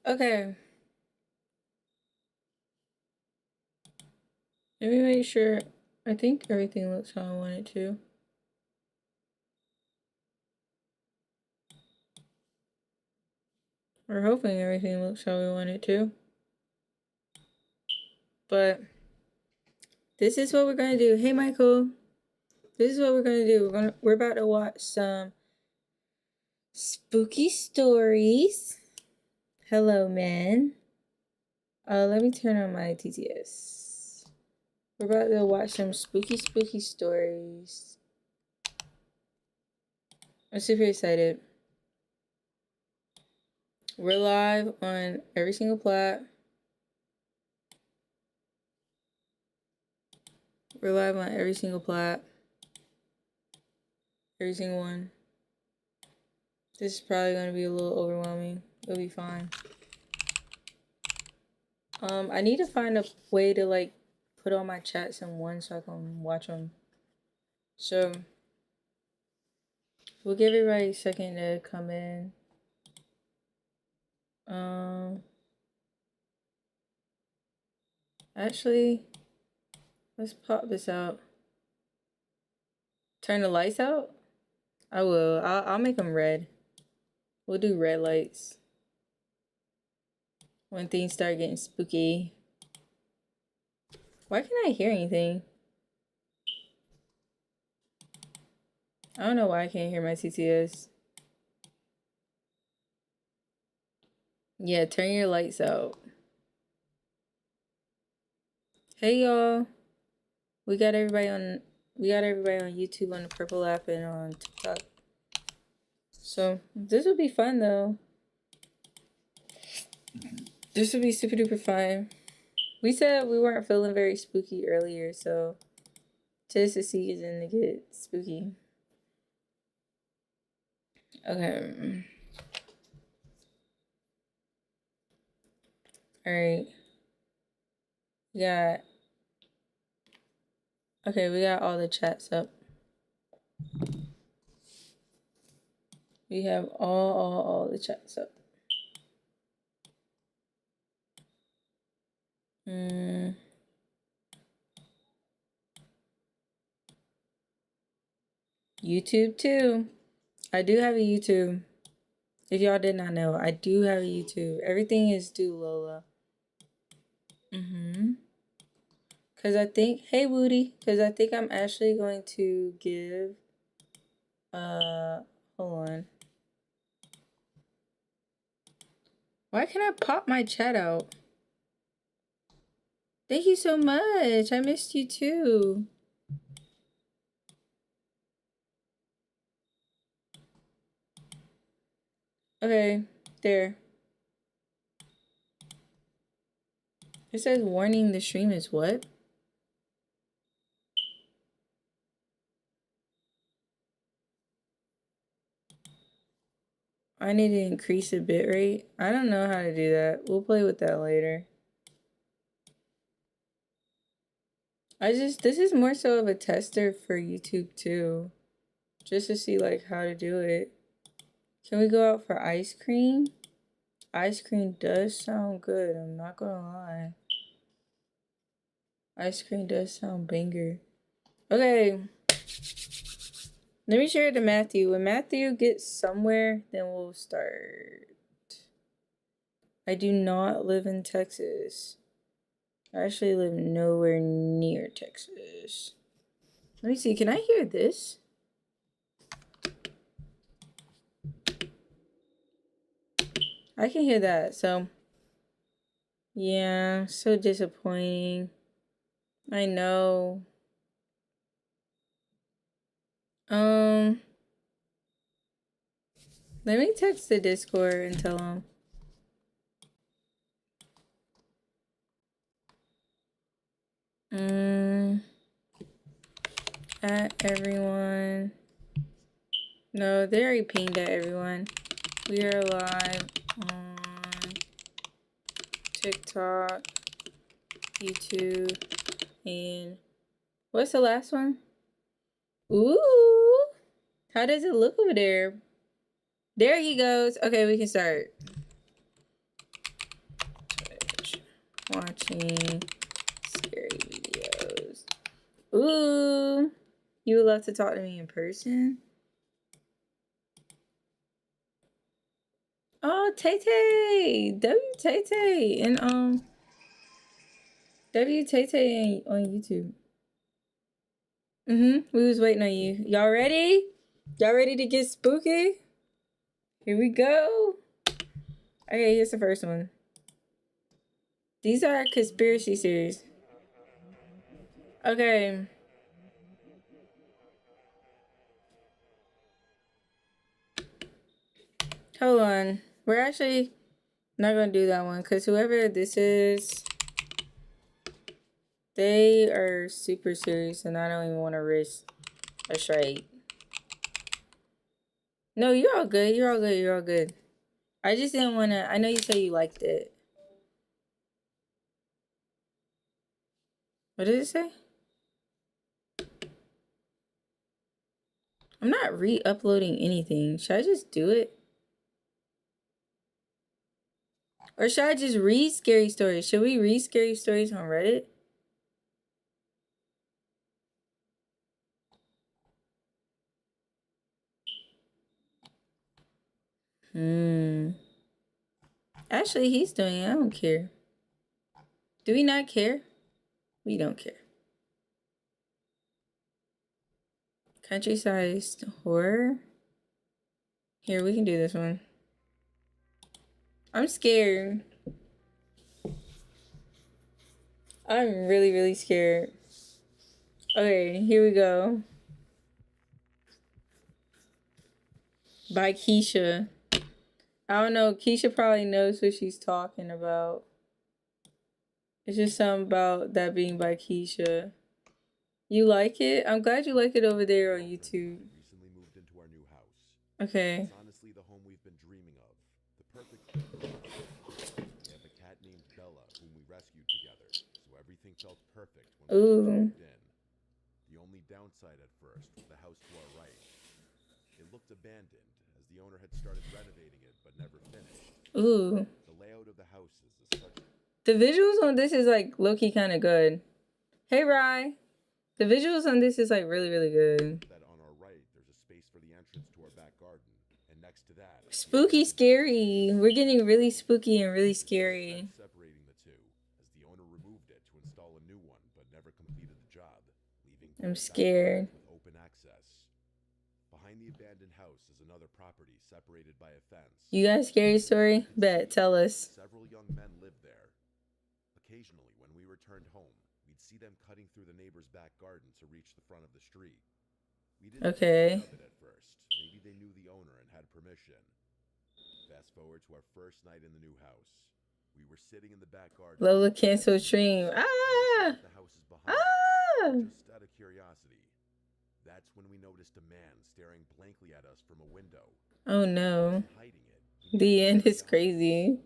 Okay. Let me make sure. I think everything looks how I want it to. We're hoping everything looks how we want it to. But this is what we're gonna do. Hey, Michael. This is what we're gonna do. We're about to watch some spooky stories. Hello, man. Let me turn on my TTS. We're about to watch some spooky stories. I'm super excited. We're live on every single plat. We're live on every single plat. Every single one. This is probably going to be a little overwhelming. It'll be fine. I need to find a way to like put all my chats in one so I can watch them. So we'll give everybody a second to come in. Actually, let's pop this out. Turn the lights out? I will. I'll make them red. We'll do red lights when things start getting spooky. Why can't I hear anything? I don't know why I can't hear my TTS. Yeah, turn your lights out. Hey y'all. We got everybody on YouTube, on the Purple app, and on TikTok. So this will be fun though. This will be super duper fun. We said we weren't feeling very spooky earlier, so tis the season to get spooky. Okay. Alright. We got all the chats up. We have all the chats up. YouTube too. I do have a YouTube. If y'all did not know, I do have a YouTube. Everything is due Lola. Cause I think, hey Woody, cause I think I'm actually going to give, hold on. Why can't I pop my chat out? Thank you so much. I missed you too. Okay, there. It says warning, the stream is what? I need to increase the bitrate. I don't know how to do that. We'll play with that later. This is more so of a tester for YouTube too. Just to see like how to do it. Can we go out for ice cream? Ice cream does sound good, I'm not gonna lie. Ice cream does sound banger. Okay. Let me share it to Matthew. When Matthew gets somewhere, then we'll start. I do not live in Texas. I actually live nowhere near Texas. Let me see, can I hear this? I can hear that, so. Yeah, so disappointing. I know. Let me text the Discord and tell them. At everyone. No, they already pinged at everyone. We are live on TikTok, YouTube, and what's the last one? Ooh, how does it look over there? There he goes. Okay, we can start. watching scary videos. Ooh, you would love to talk to me in person? Oh, Tay Tay, W Tay Tay, and W Tay Tay on YouTube. We was waiting on you. Y'all ready? Y'all ready to get spooky? Here we go. Okay, here's the first one. These are conspiracy series. Okay. Hold on. We're actually not going to do that one because whoever this is, they are super serious and I don't even want to risk a strike. No, you're all good. You're all good. You're all good. I just didn't want to. I know you said you liked it. What did it say? I'm not re-uploading anything. Should I just do it? Or should I just read scary stories? Should we read scary stories on Reddit? Actually, he's doing it. I don't care. Do we not care? We don't care. Country-sized horror. Here, we can do this one. I'm scared. I'm really, really scared. Okay, here we go. By Keisha. I don't know. Keisha probably knows what she's talking about. It's just something about that being by Keisha. You like it? I'm glad you like it over there on YouTube. Recently moved into our new house. Okay. It's honestly the home we've been dreaming of. The perfect fit. We have a cat named Bella, whom we rescued together, so everything felt perfect when we moved in. The only downside at first was the house to our right. It looked abandoned, as the owner had started renovating it but never finished. The layout of the house is such. The visuals on this is like low-key kind of good. Hey, Rye. The visuals on this is like really, really good. That on our right, there's a space for the entrance to our back garden, and next to that, spooky, scary. We're getting really spooky and really scary. Separating the two, as the owner removed it to install a new one, but never completed the job, leaving. I'm scared. With open access. Behind the abandoned house is another property separated by a fence. You got a scary story? Bet, tell us. Several young men lived there. Occasionally, when we returned home, we'd see them cutting through the neighbor's back garden to reach the front of the street. We didn't think of it at first. Maybe they knew the owner and had permission. Fast forward to our first night in the new house. We were sitting in the back garden. Lola canceled stream. Ah! The house is behind us, just out of curiosity. That's when we noticed a man staring blankly at us from a window. Oh no. Hiding it. The end is crazy.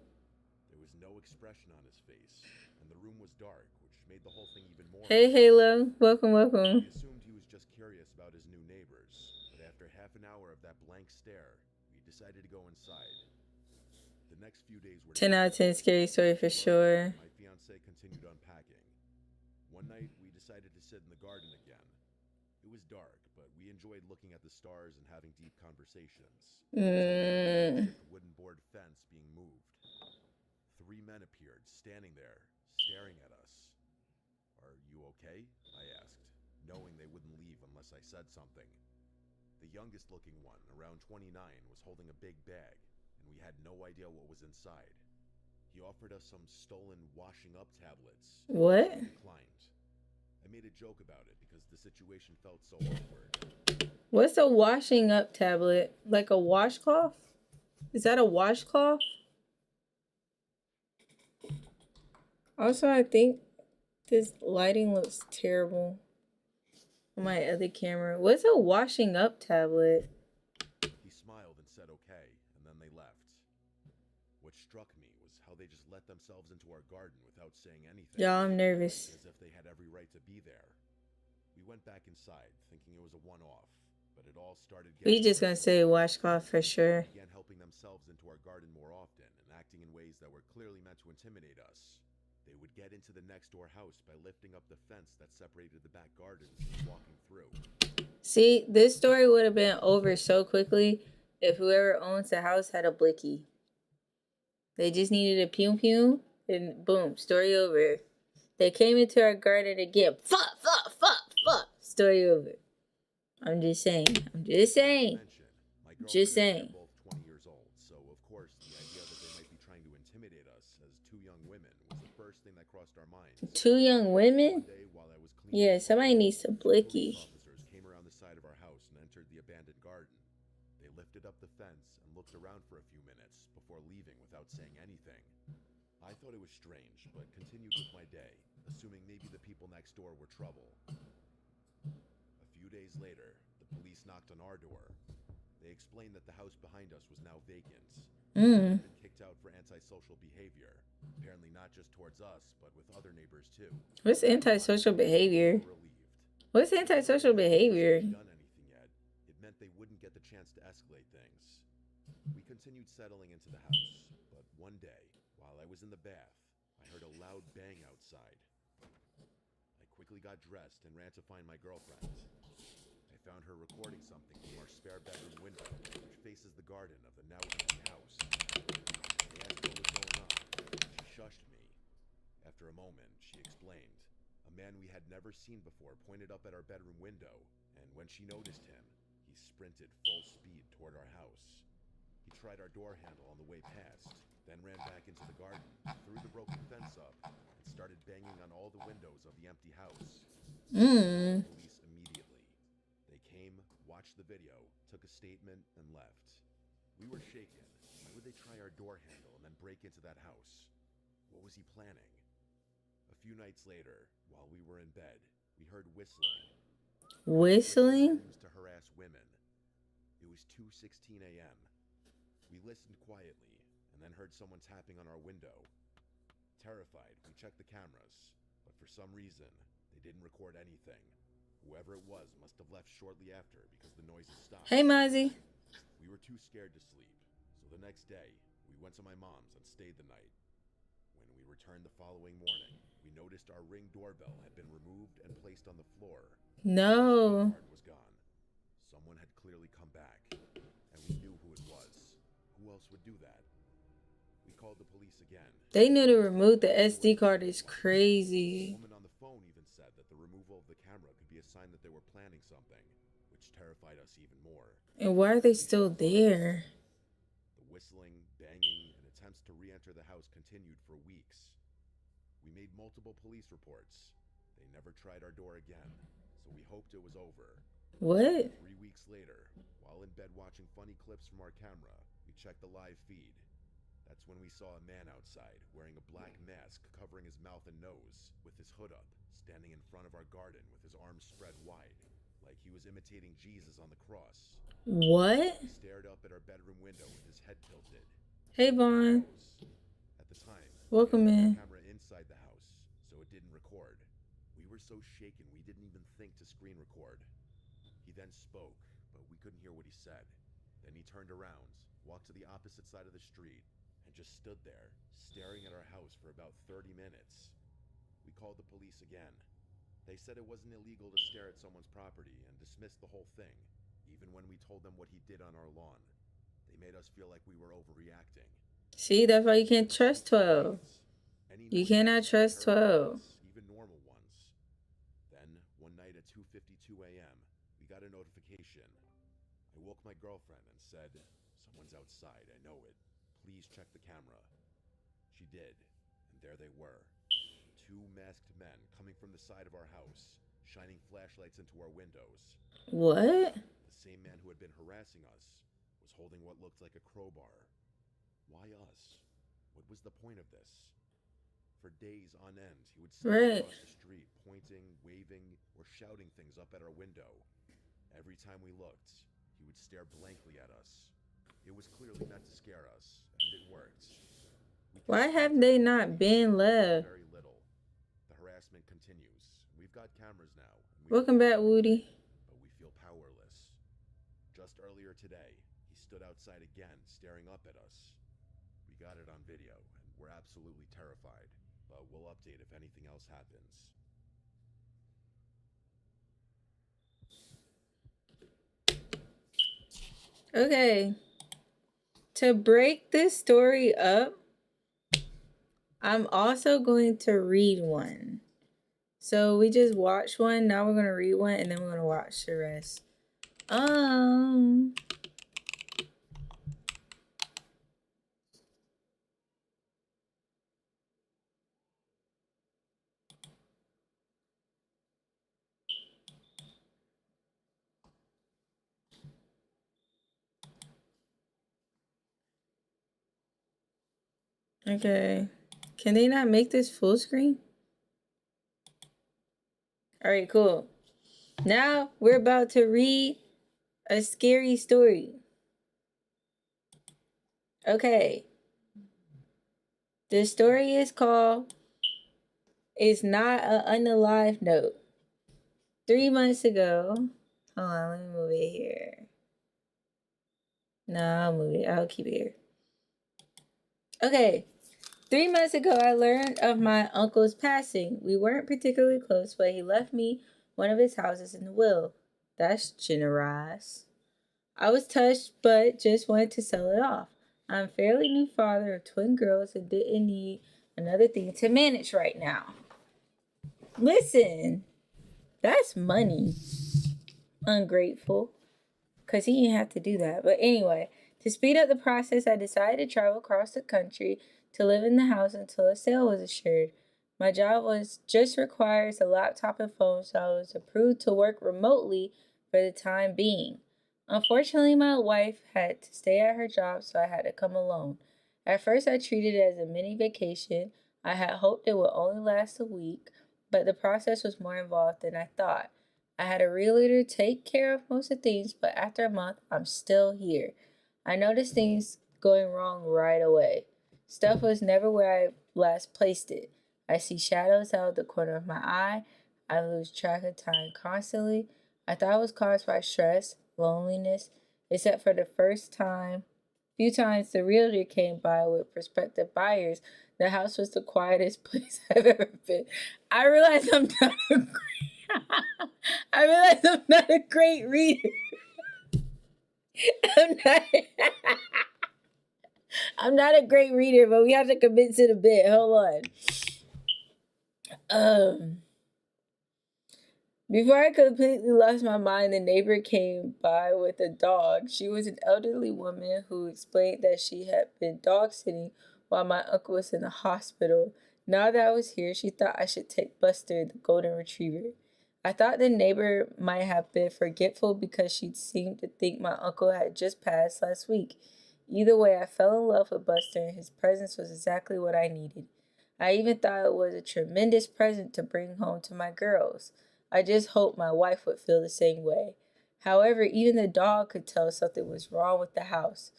There was no expression on his face, and the room was dark, which made the whole thing even more. Hey, Halo. Welcome, welcome. We assumed he was just curious about his new neighbors, but after half an hour of that blank stare, we decided to go inside. The next few days were 10 out of 10 scary story for sure. My fiance continued unpacking. One night, we decided to sit in the garden again. It was dark, but we enjoyed looking at the stars and having deep conversations. The wooden board fence being moved. 3 men appeared, standing there, staring at us. Are you okay? I asked, knowing they wouldn't leave unless I said something. The youngest looking one, around 29, was holding a big bag, and we had no idea what was inside. He offered us some stolen washing up tablets. What? We declined. I made a joke about it because the situation felt so awkward. What's a washing up tablet? Like a washcloth? Is that a washcloth? Also, I think this lighting looks terrible on my other camera. What's a washing up tablet? He smiled and said okay, and then they left. What struck me was how they just let themselves into our garden without saying anything. Y'all, I'm nervous. As if they had every right to be there. We went back inside, thinking it was a one-off, but it all started getting... We just gonna say washcloth for sure. They began helping themselves into our garden more often and acting in ways that were clearly meant to intimidate us. They would get into the next door house by lifting up the fence that separated the back gardens and walking through. See, this story would have been over so quickly if whoever owns the house had a blicky. They just needed a pew pew and boom, story over. They came into our garden again. Fuck. Story over. I'm just saying. My Just girlfriend and I saying. are both 20 years old, so of course the idea that they might be trying to intimidate us as two young women was the first thing that crossed our minds. 2 young women? One day while I was cleaning, Yeah, somebody needs some blicky. police officers came around the side of our house and entered the abandoned garden. They lifted up the fence and looked around for a few minutes before leaving without saying anything. I thought it was strange, but continued with my day, assuming maybe the people next door were trouble. A few days later, the police knocked on our door. They explained that the house behind us was now vacant. We'd been kicked out for antisocial behavior. Apparently not just towards us, but with other neighbors too. What's antisocial behavior? Relieved. What's antisocial behavior? Done anything yet, it meant they wouldn't get the chance to escalate things. We continued settling into the house, but one day, while I was in the bath, I heard a loud bang outside. I quickly got dressed and ran to find my girlfriend. I found her recording something from our spare bedroom window, which faces the garden of the now empty house. I asked what was going on, and she shushed me. After a moment, she explained. A man we had never seen before pointed up at our bedroom window, and when she noticed him, he sprinted full speed toward our house. He tried our door handle on the way past, then ran back into the garden, threw the broken fence up, and started banging on all the windows of the empty house. Police immediately. They came, watched the video, took a statement, and left. We were shaken. Why would they try our door handle and then break into that house? What was he planning? A few nights later, while we were in bed, we heard whistling. Whistling? Used to harass women. It was 2:16 a.m. We listened quietly and then heard someone tapping on our window. Terrified, we checked the cameras, but for some reason, they didn't record anything. Whoever it was must have left shortly after because the noises stopped. Hey, Mozzie. We were too scared to sleep, so the next day, we went to my mom's and stayed the night. When we returned the following morning, we noticed our Ring doorbell had been removed and placed on the floor. No. The card was gone. Someone had clearly come back, and we knew who it was. Who else would do that? We called the police again. They knew to remove the SD card is The crazy. woman on the phone even said that the removal of the camera could be a sign that they were planning something, which terrified us even more. And why are they still there? The whistling, banging, and attempts to re-enter the house continued for weeks. We made multiple police reports. They never tried our door again, so we hoped it was over. What? 3 weeks later, while in bed watching funny clips from our camera, we checked the live feed. That's when we saw a man outside, wearing a black mask covering his mouth and nose, with his hood up, standing in front of our garden with his arms spread wide, like he was imitating Jesus on the cross. What? He stared up at our bedroom window with his head tilted. Hey, Vaughn. At the time, Welcome we had in. the camera inside the house, so it didn't record. We were so shaken we didn't even think to screen record. He then spoke, but we couldn't hear what he said. Then he turned around, walked to the opposite side of the street, and just stood there, staring at our house for about 30 minutes. We called the police again. They said it wasn't illegal to stare at someone's property and dismissed the whole thing, even when we told them what he did on our lawn. They made us feel like we were overreacting. See, that's why you can't trust 12. You cannot trust 12. Even normal ones. Then, one night at 2:52 a.m., we got a notification. I woke my girlfriend and said, "Someone's outside, I know it. Please check the camera." She did, and there they were. 2 masked men coming from the side of our house, shining flashlights into our windows. What? The same man who had been harassing us was holding what looked like a crowbar. Why us? What was the point of this? For days on end, he would stand Right. across the street, pointing, waving, or shouting things up at our window. Every time we looked, he would stare blankly at us. It was clearly meant to scare us, and it worked. We Why continued have to they do not been left? very little. The harassment continues. We've got cameras now. and we Welcome back, Woody. but we feel powerless. Just earlier today, he stood outside again, staring up at us. We got it on video, and we're absolutely terrified. but we'll update if anything else happens. Okay. To break this story up, I'm also going to read one. So we just watched one, now we're gonna read one, and then we're gonna watch the rest. Okay. Can they not make this full screen? Alright, cool. Now we're about to read a scary story. Okay. The story is called It's Not an Unalive Note. 3 months ago. Hold on, let me move it here. No, I'll move it. I'll keep it here. Okay. 3 months ago, I learned of my uncle's passing. We weren't particularly close, but he left me one of his houses in the will. That's generous. I was touched, but just wanted to sell it off. I'm a fairly new father of twin girls and didn't need another thing to manage right now. Listen, that's money. Ungrateful. Because he didn't have to do that. But anyway, to speed up the process, I decided to travel across the country to live in the house until a sale was assured. My job just requires a laptop and phone, so I was approved to work remotely for the time being. Unfortunately, my wife had to stay at her job, so I had to come alone. At first, I treated it as a mini vacation. I had hoped it would only last a week, but the process was more involved than I thought. I had a realtor take care of most of the things, but after a month, I'm still here. I noticed things going wrong right away. Stuff was never where I last placed it. I see shadows out of the corner of my eye. I lose track of time constantly. I thought it was caused by stress, loneliness, except for the few times the realtor came by with prospective buyers. The house was the quietest place I've ever been. I realize I'm not a great reader. I'm not. I'm not a great reader, but we have to commit to the bit. Hold on. Before I completely lost my mind, the neighbor came by with a dog. She was an elderly woman who explained that she had been dog sitting while my uncle was in the hospital. Now that I was here, she thought I should take Buster, the golden retriever. I thought the neighbor might have been forgetful because she seemed to think my uncle had just passed last week. Either way, I fell in love with Buster, and his presence was exactly what I needed. I even thought it was a tremendous present to bring home to my girls. I just hoped my wife would feel the same way. However, even the dog could tell something was wrong with the house.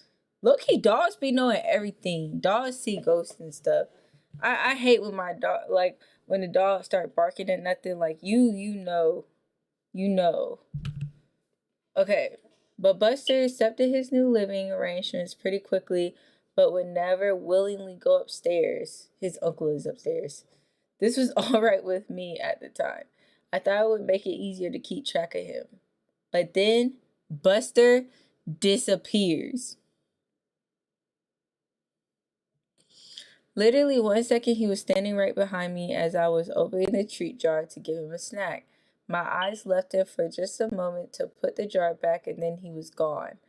Low-key, dogs be knowing everything. Dogs see ghosts and stuff. I hate when my dog, like, when the dogs start barking at nothing, like, you know. Okay, but Buster accepted his new living arrangements pretty quickly, but would never willingly go upstairs. His uncle is upstairs. This was all right with me at the time. I thought it would make it easier to keep track of him. But then Buster disappears. Literally 1 second he was standing right behind me as I was opening the treat jar to give him a snack. My eyes left him for just a moment to put the jar back, and then he was gone.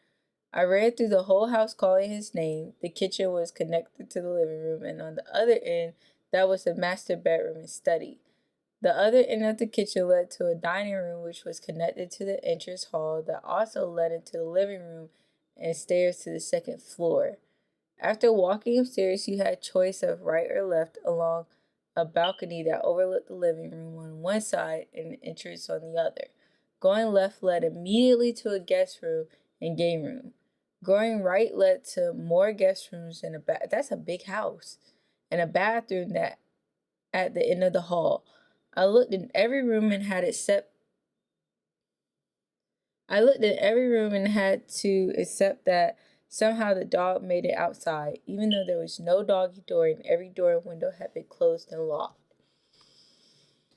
I ran through the whole house calling his name. The kitchen was connected to the living room, and on the other end, that was the master bedroom and study. The other end of the kitchen led to a dining room, which was connected to the entrance hall that also led into the living room and stairs to the second floor. After walking upstairs, you had choice of right or left along a balcony that overlooked the living room on one side and the entrance on the other. Going left led immediately to a guest room and game room. Going right led to more guest rooms and that's a big house, and a bathroom that at the end of the hall. I looked in every room and had to accept that Somehow the dog made it outside, even though there was no doggy door and every door and window had been closed and locked.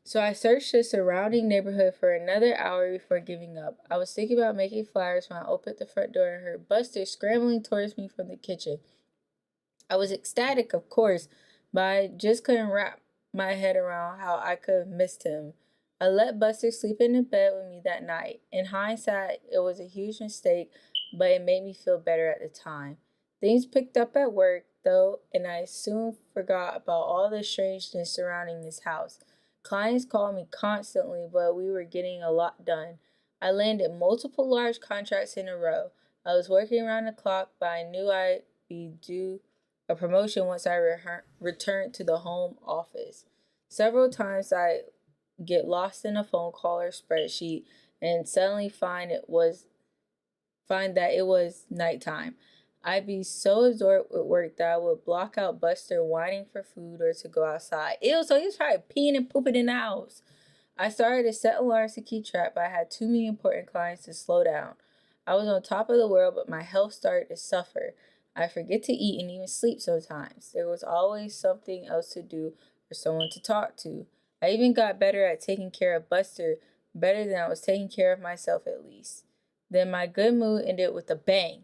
So I searched the surrounding neighborhood for another hour before giving up. I was thinking about making flyers when I opened the front door and heard Buster scrambling towards me from the kitchen. I was ecstatic, of course, but I just couldn't wrap my head around how I could have missed him. I let Buster sleep in the bed with me that night. In hindsight, it was a huge mistake, but it made me feel better at the time. Things picked up at work, though, and I soon forgot about all the strangeness surrounding this house. Clients called me constantly, but we were getting a lot done. I landed multiple large contracts in a row. I was working around the clock, but I knew I'd be due a promotion once I returned to the home office. Several times I get lost in a phone call or spreadsheet and suddenly find that it was nighttime. I'd be so absorbed with work that I would block out Buster whining for food or to go outside. Ew, so he was probably peeing and pooping in the house. I started to set alarms to keep track, but I had too many important clients to slow down. I was on top of the world, but my health started to suffer. I forget to eat and even sleep sometimes. There was always something else to do or someone to talk to. I even got better at taking care of Buster, better than I was taking care of myself at least. Then my good mood ended with a bang.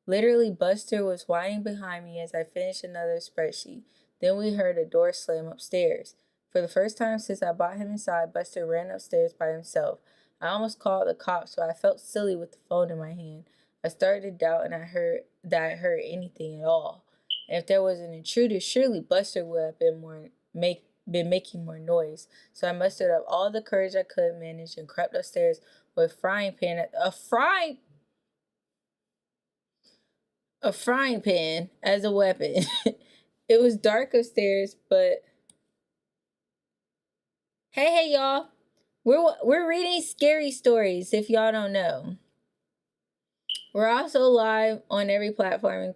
Literally, Buster was whining behind me as I finished another spreadsheet. Then we heard a door slam upstairs. For the first time since I brought him inside, Buster ran upstairs by himself. I almost called the cops, so I felt silly with the phone in my hand. I started to doubt and I heard anything at all. And if there was an intruder, surely Buster would have been making more noise. So I mustered up all the courage I could manage and crept upstairs with a frying pan as a weapon. It was dark upstairs, but hey y'all. We're reading scary stories if y'all don't know. We're also live on every platform.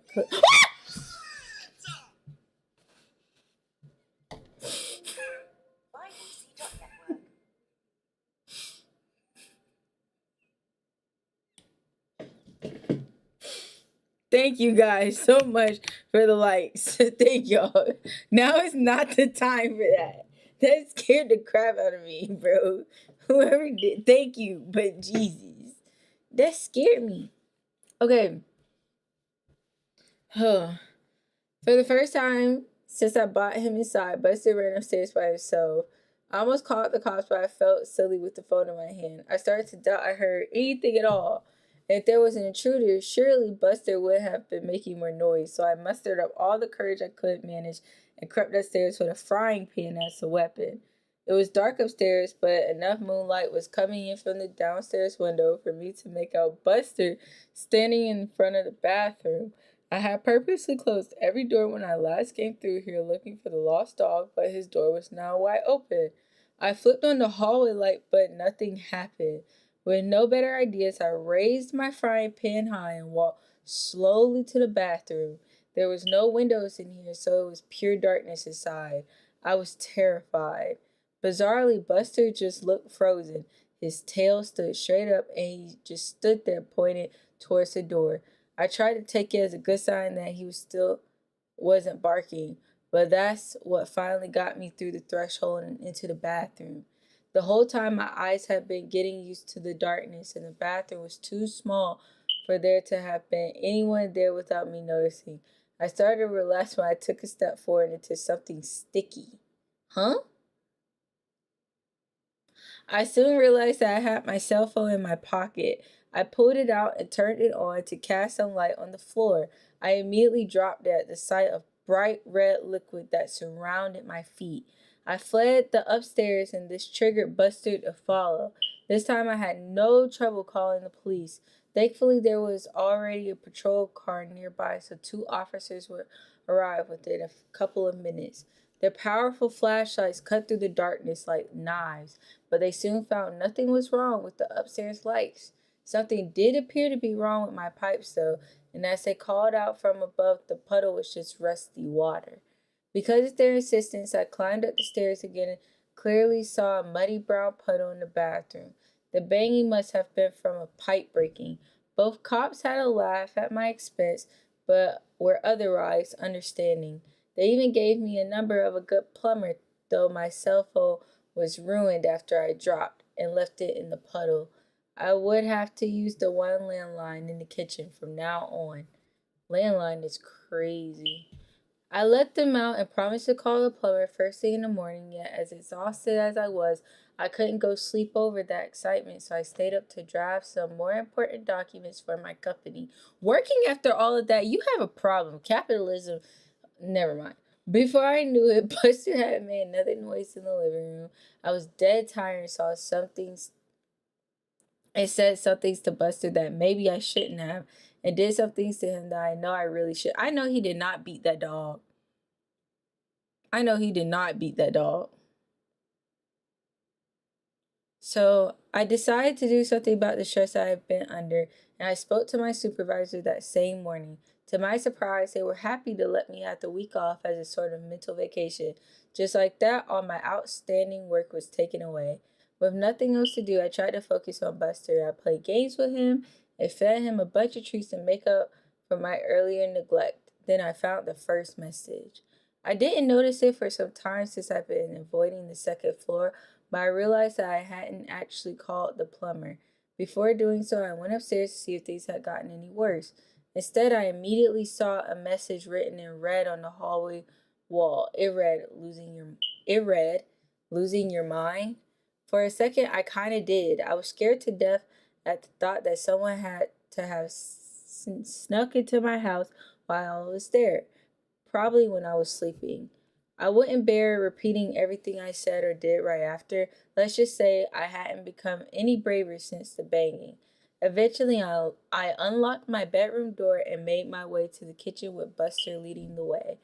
Thank you guys so much for the likes. Thank y'all. Now is not the time for that. That scared the crap out of me, bro. Whoever did, thank you, but Jesus, that scared me. Okay. Huh. For the first time since I brought him inside, Buster ran upstairs by himself. I almost called the cops, but I felt silly with the phone in my hand. I started to doubt I heard anything at all. If there was an intruder, surely Buster would have been making more noise, so I mustered up all the courage I could manage and crept upstairs with a frying pan as a weapon. It was dark upstairs, but enough moonlight was coming in from the downstairs window for me to make out Buster standing in front of the bathroom. I had purposely closed every door when I last came through here looking for the lost dog, but his door was now wide open. I flipped on the hallway light, but nothing happened. With no better ideas, I raised my frying pan high and walked slowly to the bathroom. There was no windows in here, so it was pure darkness inside. I was terrified. Bizarrely, Buster just looked frozen. His tail stood straight up, and he just stood there pointed towards the door. I tried to take it as a good sign that he wasn't barking, but that's what finally got me through the threshold and into the bathroom. The whole time my eyes had been getting used to the darkness, and the bathroom was too small for there to have been anyone there without me noticing. I started to relax when I took a step forward into something sticky. Huh? I soon realized that I had my cell phone in my pocket. I pulled it out and turned it on to cast some light on the floor. I immediately dropped it at the sight of bright red liquid that surrounded my feet. I fled the upstairs and this triggered Buster to follow. This time I had no trouble calling the police. Thankfully, there was already a patrol car nearby, so 2 officers would arrive within a couple of minutes. Their powerful flashlights cut through the darkness like knives, but they soon found nothing was wrong with the upstairs lights. Something did appear to be wrong with my pipes, though, and as they called out from above, the puddle was just rusty water. Because of their insistence, I climbed up the stairs again and clearly saw a muddy brown puddle in the bathroom. The banging must have been from a pipe breaking. Both cops had a laugh at my expense, but were otherwise understanding. They even gave me a number of a good plumber, though my cell phone was ruined after I dropped and left it in the puddle. I would have to use the one landline in the kitchen from now on. Landline is crazy. I let them out and promised to call the plumber first thing in the morning, yet as exhausted as I was, I couldn't go sleep over that excitement, so I stayed up to draft some more important documents for my company. Working after all of that, you have a problem. Capitalism, never mind. Before I knew it, Buster had made another noise in the living room. I was dead tired and saw something. It said some things to Buster that maybe I shouldn't have, and did some things to him that I know I really should. I know he did not beat that dog. I know he did not beat that dog. So I decided to do something about the stress I have been under, and I spoke to my supervisor that same morning. To my surprise, they were happy to let me have the week off as a sort of mental vacation. Just like that, all my outstanding work was taken away. With nothing else to do, I tried to focus on Buster. I played games with him and fed him a bunch of treats to make up for my earlier neglect. Then I found the first message. I didn't notice it for some time since I've been avoiding the second floor, but I realized that I hadn't actually called the plumber. Before doing so, I went upstairs to see if things had gotten any worse. Instead, I immediately saw a message written in red on the hallway wall. It read, losing your mind. For a second, I kind of did. I was scared to death at the thought that someone had to have snuck into my house while I was there, probably when I was sleeping. I wouldn't bear repeating everything I said or did right after. Let's just say I hadn't become any braver since the banging. Eventually, I unlocked my bedroom door and made my way to the kitchen with Buster leading the way.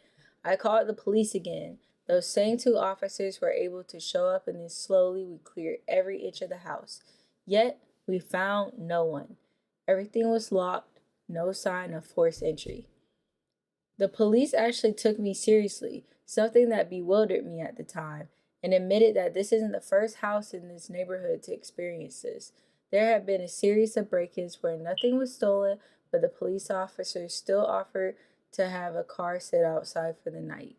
I called the police again. Those same two officers were able to show up, and then slowly we cleared every inch of the house. Yet, we found no one. Everything was locked, no sign of forced entry. The police actually took me seriously, something that bewildered me at the time, and admitted that this isn't the first house in this neighborhood to experience this. There had been a series of break-ins where nothing was stolen, but the police officers still offered to have a car sit outside for the night.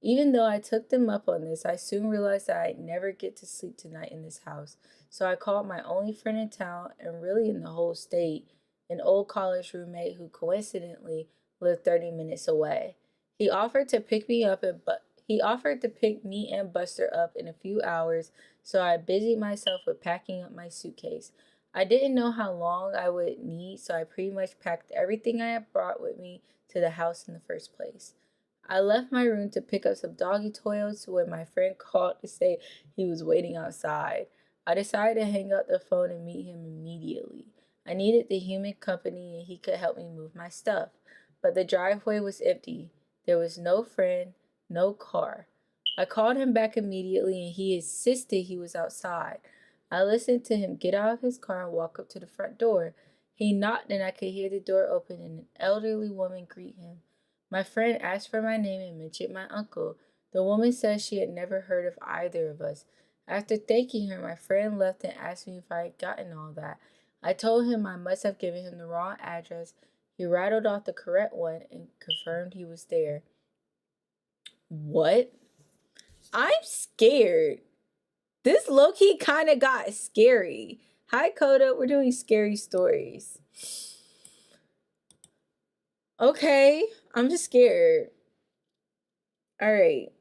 Even though I took them up on this, I soon realized that I'd never get to sleep tonight in this house. So I called my only friend in town, and really in the whole state, an old college roommate who coincidentally lived 30 minutes away. He offered to pick me and Buster up in a few hours, so I busied myself with packing up my suitcase. I didn't know how long I would need, so I pretty much packed everything I had brought with me to the house in the first place. I left my room to pick up some doggy toys when my friend called to say he was waiting outside. I decided to hang up the phone and meet him immediately. I needed the human company and he could help me move my stuff. But the driveway was empty. There was no friend, no car. I called him back immediately and he insisted he was outside. I listened to him get out of his car and walk up to the front door. He knocked and I could hear the door open and an elderly woman greet him. My friend asked for my name and mentioned my uncle. The woman said she had never heard of either of us. After thanking her, my friend left and asked me if I had gotten all that. I told him I must have given him the wrong address. He rattled off the correct one and confirmed he was there. What? I'm scared. This low-key kind of got scary. Hi, Coda. We're doing scary stories. Okay, I'm just scared. All right.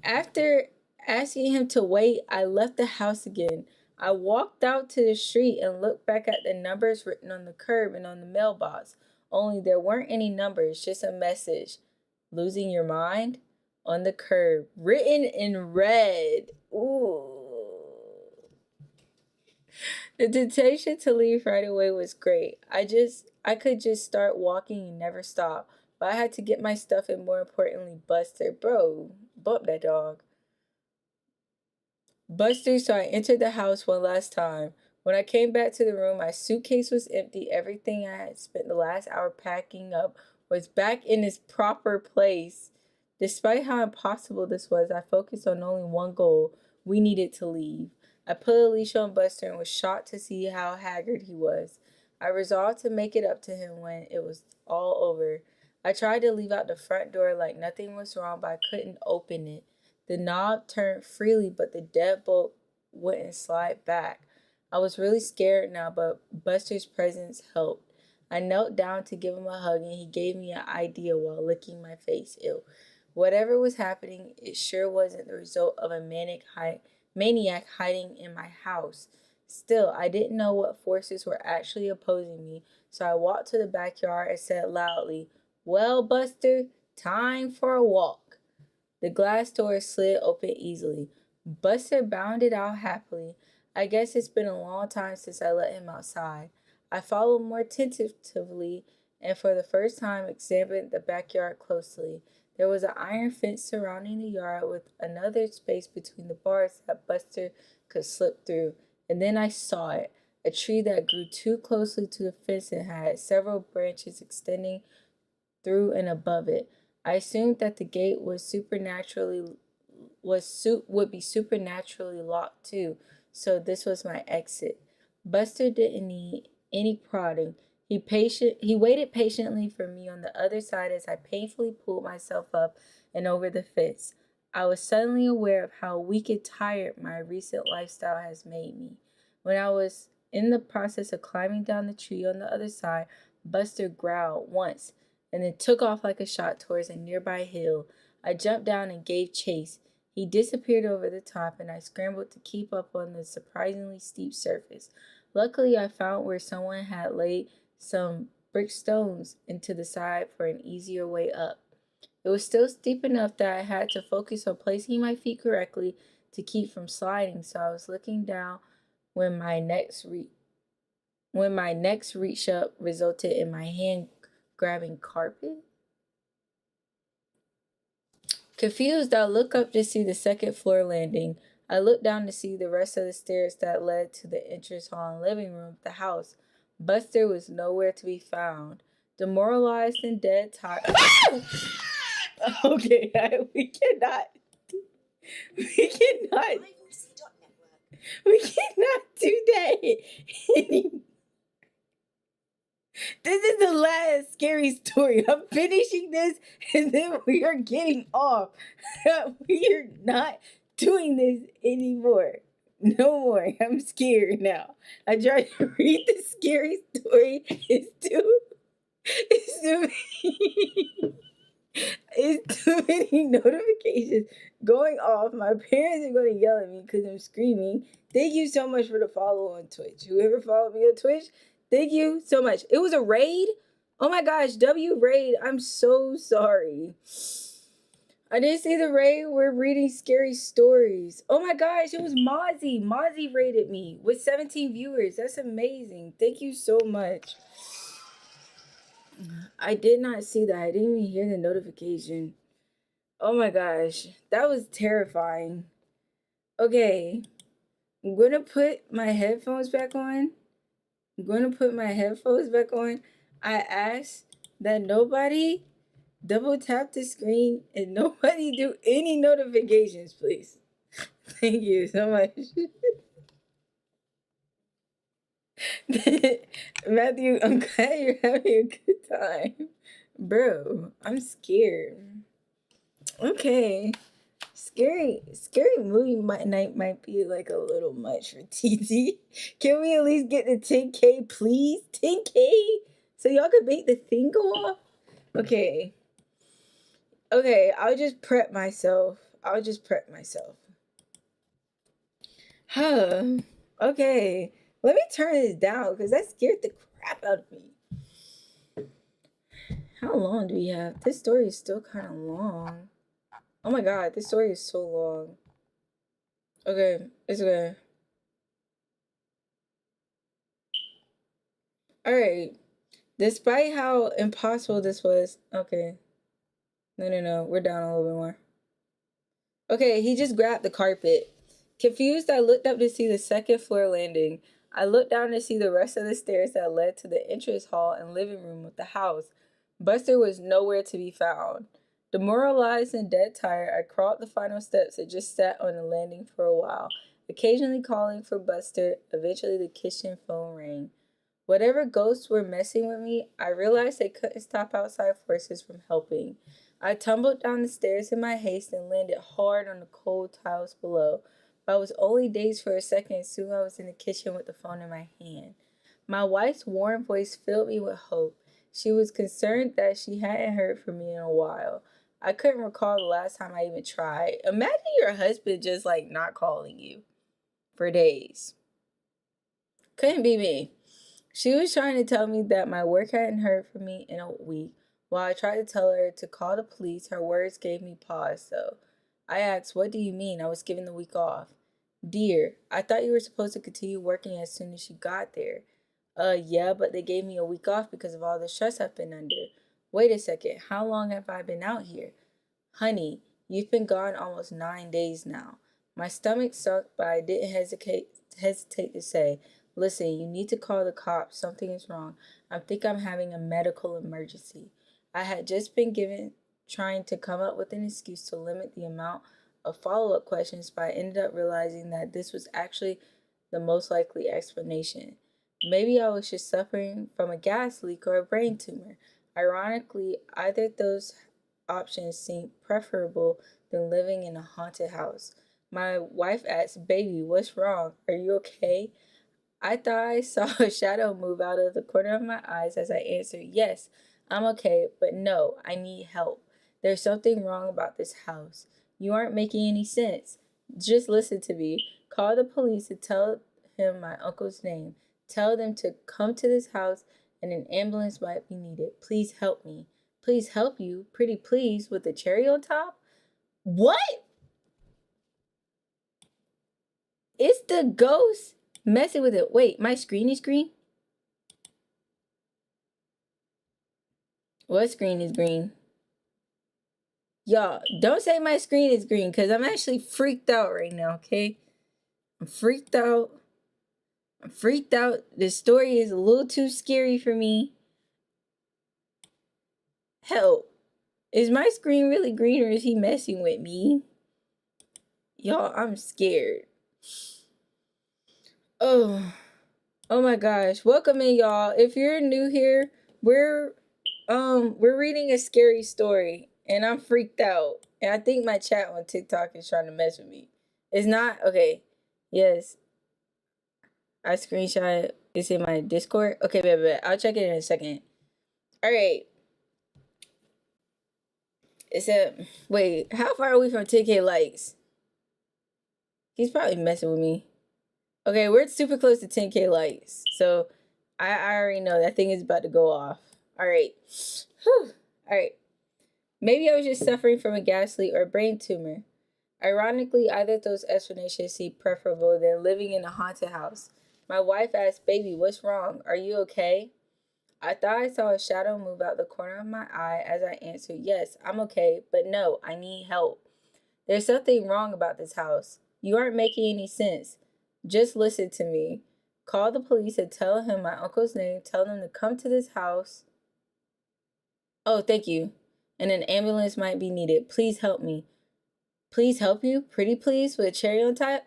After asking him to wait, I left the house again. I walked out to the street and looked back at the numbers written on the curb and on the mailbox. Only there weren't any numbers, just a message. Losing your mind? On the curb. Written in red. Ooh. The temptation to leave right away was great. I could just start walking and never stop. But I had to get my stuff and more importantly, Buster. Bro, bump that dog. Buster, so I entered the house one last time. When I came back to the room, my suitcase was empty. Everything I had spent the last hour packing up was back in its proper place. Despite how impossible this was, I focused on only one goal. We needed to leave. I put a leash on Buster and was shocked to see how haggard he was. I resolved to make it up to him when it was all over. I tried to leave out the front door like nothing was wrong, but I couldn't open it. The knob turned freely, but the deadbolt wouldn't slide back. I was really scared now, but Buster's presence helped. I knelt down to give him a hug, and he gave me an idea while licking my face. Ew. Whatever was happening, it sure wasn't the result of a maniac hiding in my house. Still, I didn't know what forces were actually opposing me, so I walked to the backyard and said loudly, "Well, Buster, time for a walk." The glass door slid open easily. Buster bounded out happily. I guess it's been a long time since I let him outside. I followed more tentatively and for the first time examined the backyard closely. There was an iron fence surrounding the yard with another space between the bars that Buster could slip through. And then I saw it, a tree that grew too closely to the fence and had several branches extending through and above it. I assumed that the gate would be supernaturally locked too, so this was my exit. Buster didn't need any prodding. He waited patiently for me on the other side as I painfully pulled myself up and over the fence. I was suddenly aware of how weak and tired my recent lifestyle has made me. When I was in the process of climbing down the tree on the other side, Buster growled once and then took off like a shot towards a nearby hill. I jumped down and gave chase. He disappeared over the top, and I scrambled to keep up on the surprisingly steep surface. Luckily, I found where someone had laid some brick stones into the side for an easier way up. It was still steep enough that I had to focus on placing my feet correctly to keep from sliding, so I was looking down when my next reach up resulted in my hand grabbing carpet. Confused, I looked up to see the second floor landing. I looked down to see the rest of the stairs that led to the entrance hall and living room of the house. Buster was nowhere to be found. Demoralized and dead tired. Okay, we cannot do that anymore. This is the last scary story. I'm finishing this and then we are getting off. We are not doing this anymore. No more. I'm scared now. I tried to read the scary story. It's too many notifications going off. My parents are going to yell at me because I'm screaming. Thank you so much for the follow on Twitch. Whoever followed me on Twitch, thank you so much. It was a raid? Oh my gosh, W raid. I'm so sorry. I didn't see the raid. We're reading scary stories. Oh my gosh, it was Mozzie. Mozzie raided me with 17 viewers. That's amazing. Thank you so much. I did not see that. I didn't even hear the notification. Oh my gosh, that was terrifying. Okay, I'm going to put my headphones back on. I ask that nobody double tap the screen and nobody do any notifications, please. Thank you so much. Matthew, I'm glad you're having a good time. Bro, I'm scared. Okay. Scary movie night might be like a little much for TT. Can we at least get the 10K, please? 10K? So y'all could make the thing go off? Okay, I'll just prep myself. Huh. Okay. Let me turn this down because that scared the crap out of me. How long do we have? This story is still kind of long. Oh my god, this story is so long. Okay, it's okay. Alright. Despite how impossible this was. Okay. No. We're down a little bit more. Okay, he just grabbed the carpet. Confused, I looked up to see the second floor landing. I looked down to see the rest of the stairs that led to the entrance hall and living room of the house. Buster was nowhere to be found. Demoralized and dead tired, I crawled the final steps and just sat on the landing for a while, occasionally calling for Buster. Eventually, the kitchen phone rang. Whatever ghosts were messing with me, I realized they couldn't stop outside forces from helping. I tumbled down the stairs in my haste and landed hard on the cold tiles below. But I was only dazed for a second, and soon I was in the kitchen with the phone in my hand. My wife's warm voice filled me with hope. She was concerned that she hadn't heard from me in a while. I couldn't recall the last time I even tried. Imagine your husband just like not calling you for days. Couldn't be me. She was trying to tell me that my work hadn't heard from me in a week. While I tried to tell her to call the police, her words gave me pause, though. I asked, "What do you mean? I was given the week off." "Dear, I thought you were supposed to continue working as soon as you got there." Yeah, but they gave me a week off because of all the stress I've been under." "Wait a second, how long have I been out here?" "Honey, you've been gone almost 9 days now." My stomach sunk, but I didn't hesitate to say, "Listen, you need to call the cops. Something is wrong. I think I'm having a medical emergency." I had just been trying to come up with an excuse to limit the amount of follow-up questions, but I ended up realizing that this was actually the most likely explanation. Maybe I was just suffering from a gas leak or a brain tumor. Ironically, either of those options seemed preferable than living in a haunted house. My wife asked, "Baby, what's wrong? Are you okay?" I thought I saw a shadow move out of the corner of my eyes as I answered, "Yes, I'm okay, but no, I need help. There's something wrong about this house. You aren't making any sense. Just listen to me. Call the police and tell him my uncle's name. Tell them to come to this house and an ambulance might be needed. Please help me." "Please help you? Pretty please with a cherry on top?" What? It's the ghost messing with it. Wait, my screen is green? What screen is green? Y'all, don't say my screen is green because I'm actually freaked out right now, okay? I'm freaked out. This story is a little too scary for me. Help. Is my screen really green or is he messing with me? Y'all, I'm scared. Oh my gosh. Welcome in, y'all. If you're new here, we're reading a scary story and I'm freaked out. And I think my chat on TikTok is trying to mess with me. It's not? Okay. Yes. I screenshot it. It's in my Discord. Okay, baby. I'll check it in a second. Alright. Wait, how far are we from 10K likes? He's probably messing with me. Okay, we're super close to 10K likes. So I already know that thing is about to go off. Alright. Alright. Maybe I was just suffering from a gas leak or a brain tumor. Ironically, either of those explanations seem preferable than living in a haunted house. My wife asked, "Baby, what's wrong? Are you okay?" I thought I saw a shadow move out the corner of my eye as I answered, "Yes, I'm okay, but no, I need help. There's something wrong about this house. You aren't making any sense. Just listen to me. Call the police and tell him my uncle's name. Tell them to come to this house. Oh, thank you. And an ambulance might be needed. Please help me." "Please help you? Pretty please with a cherry on top?"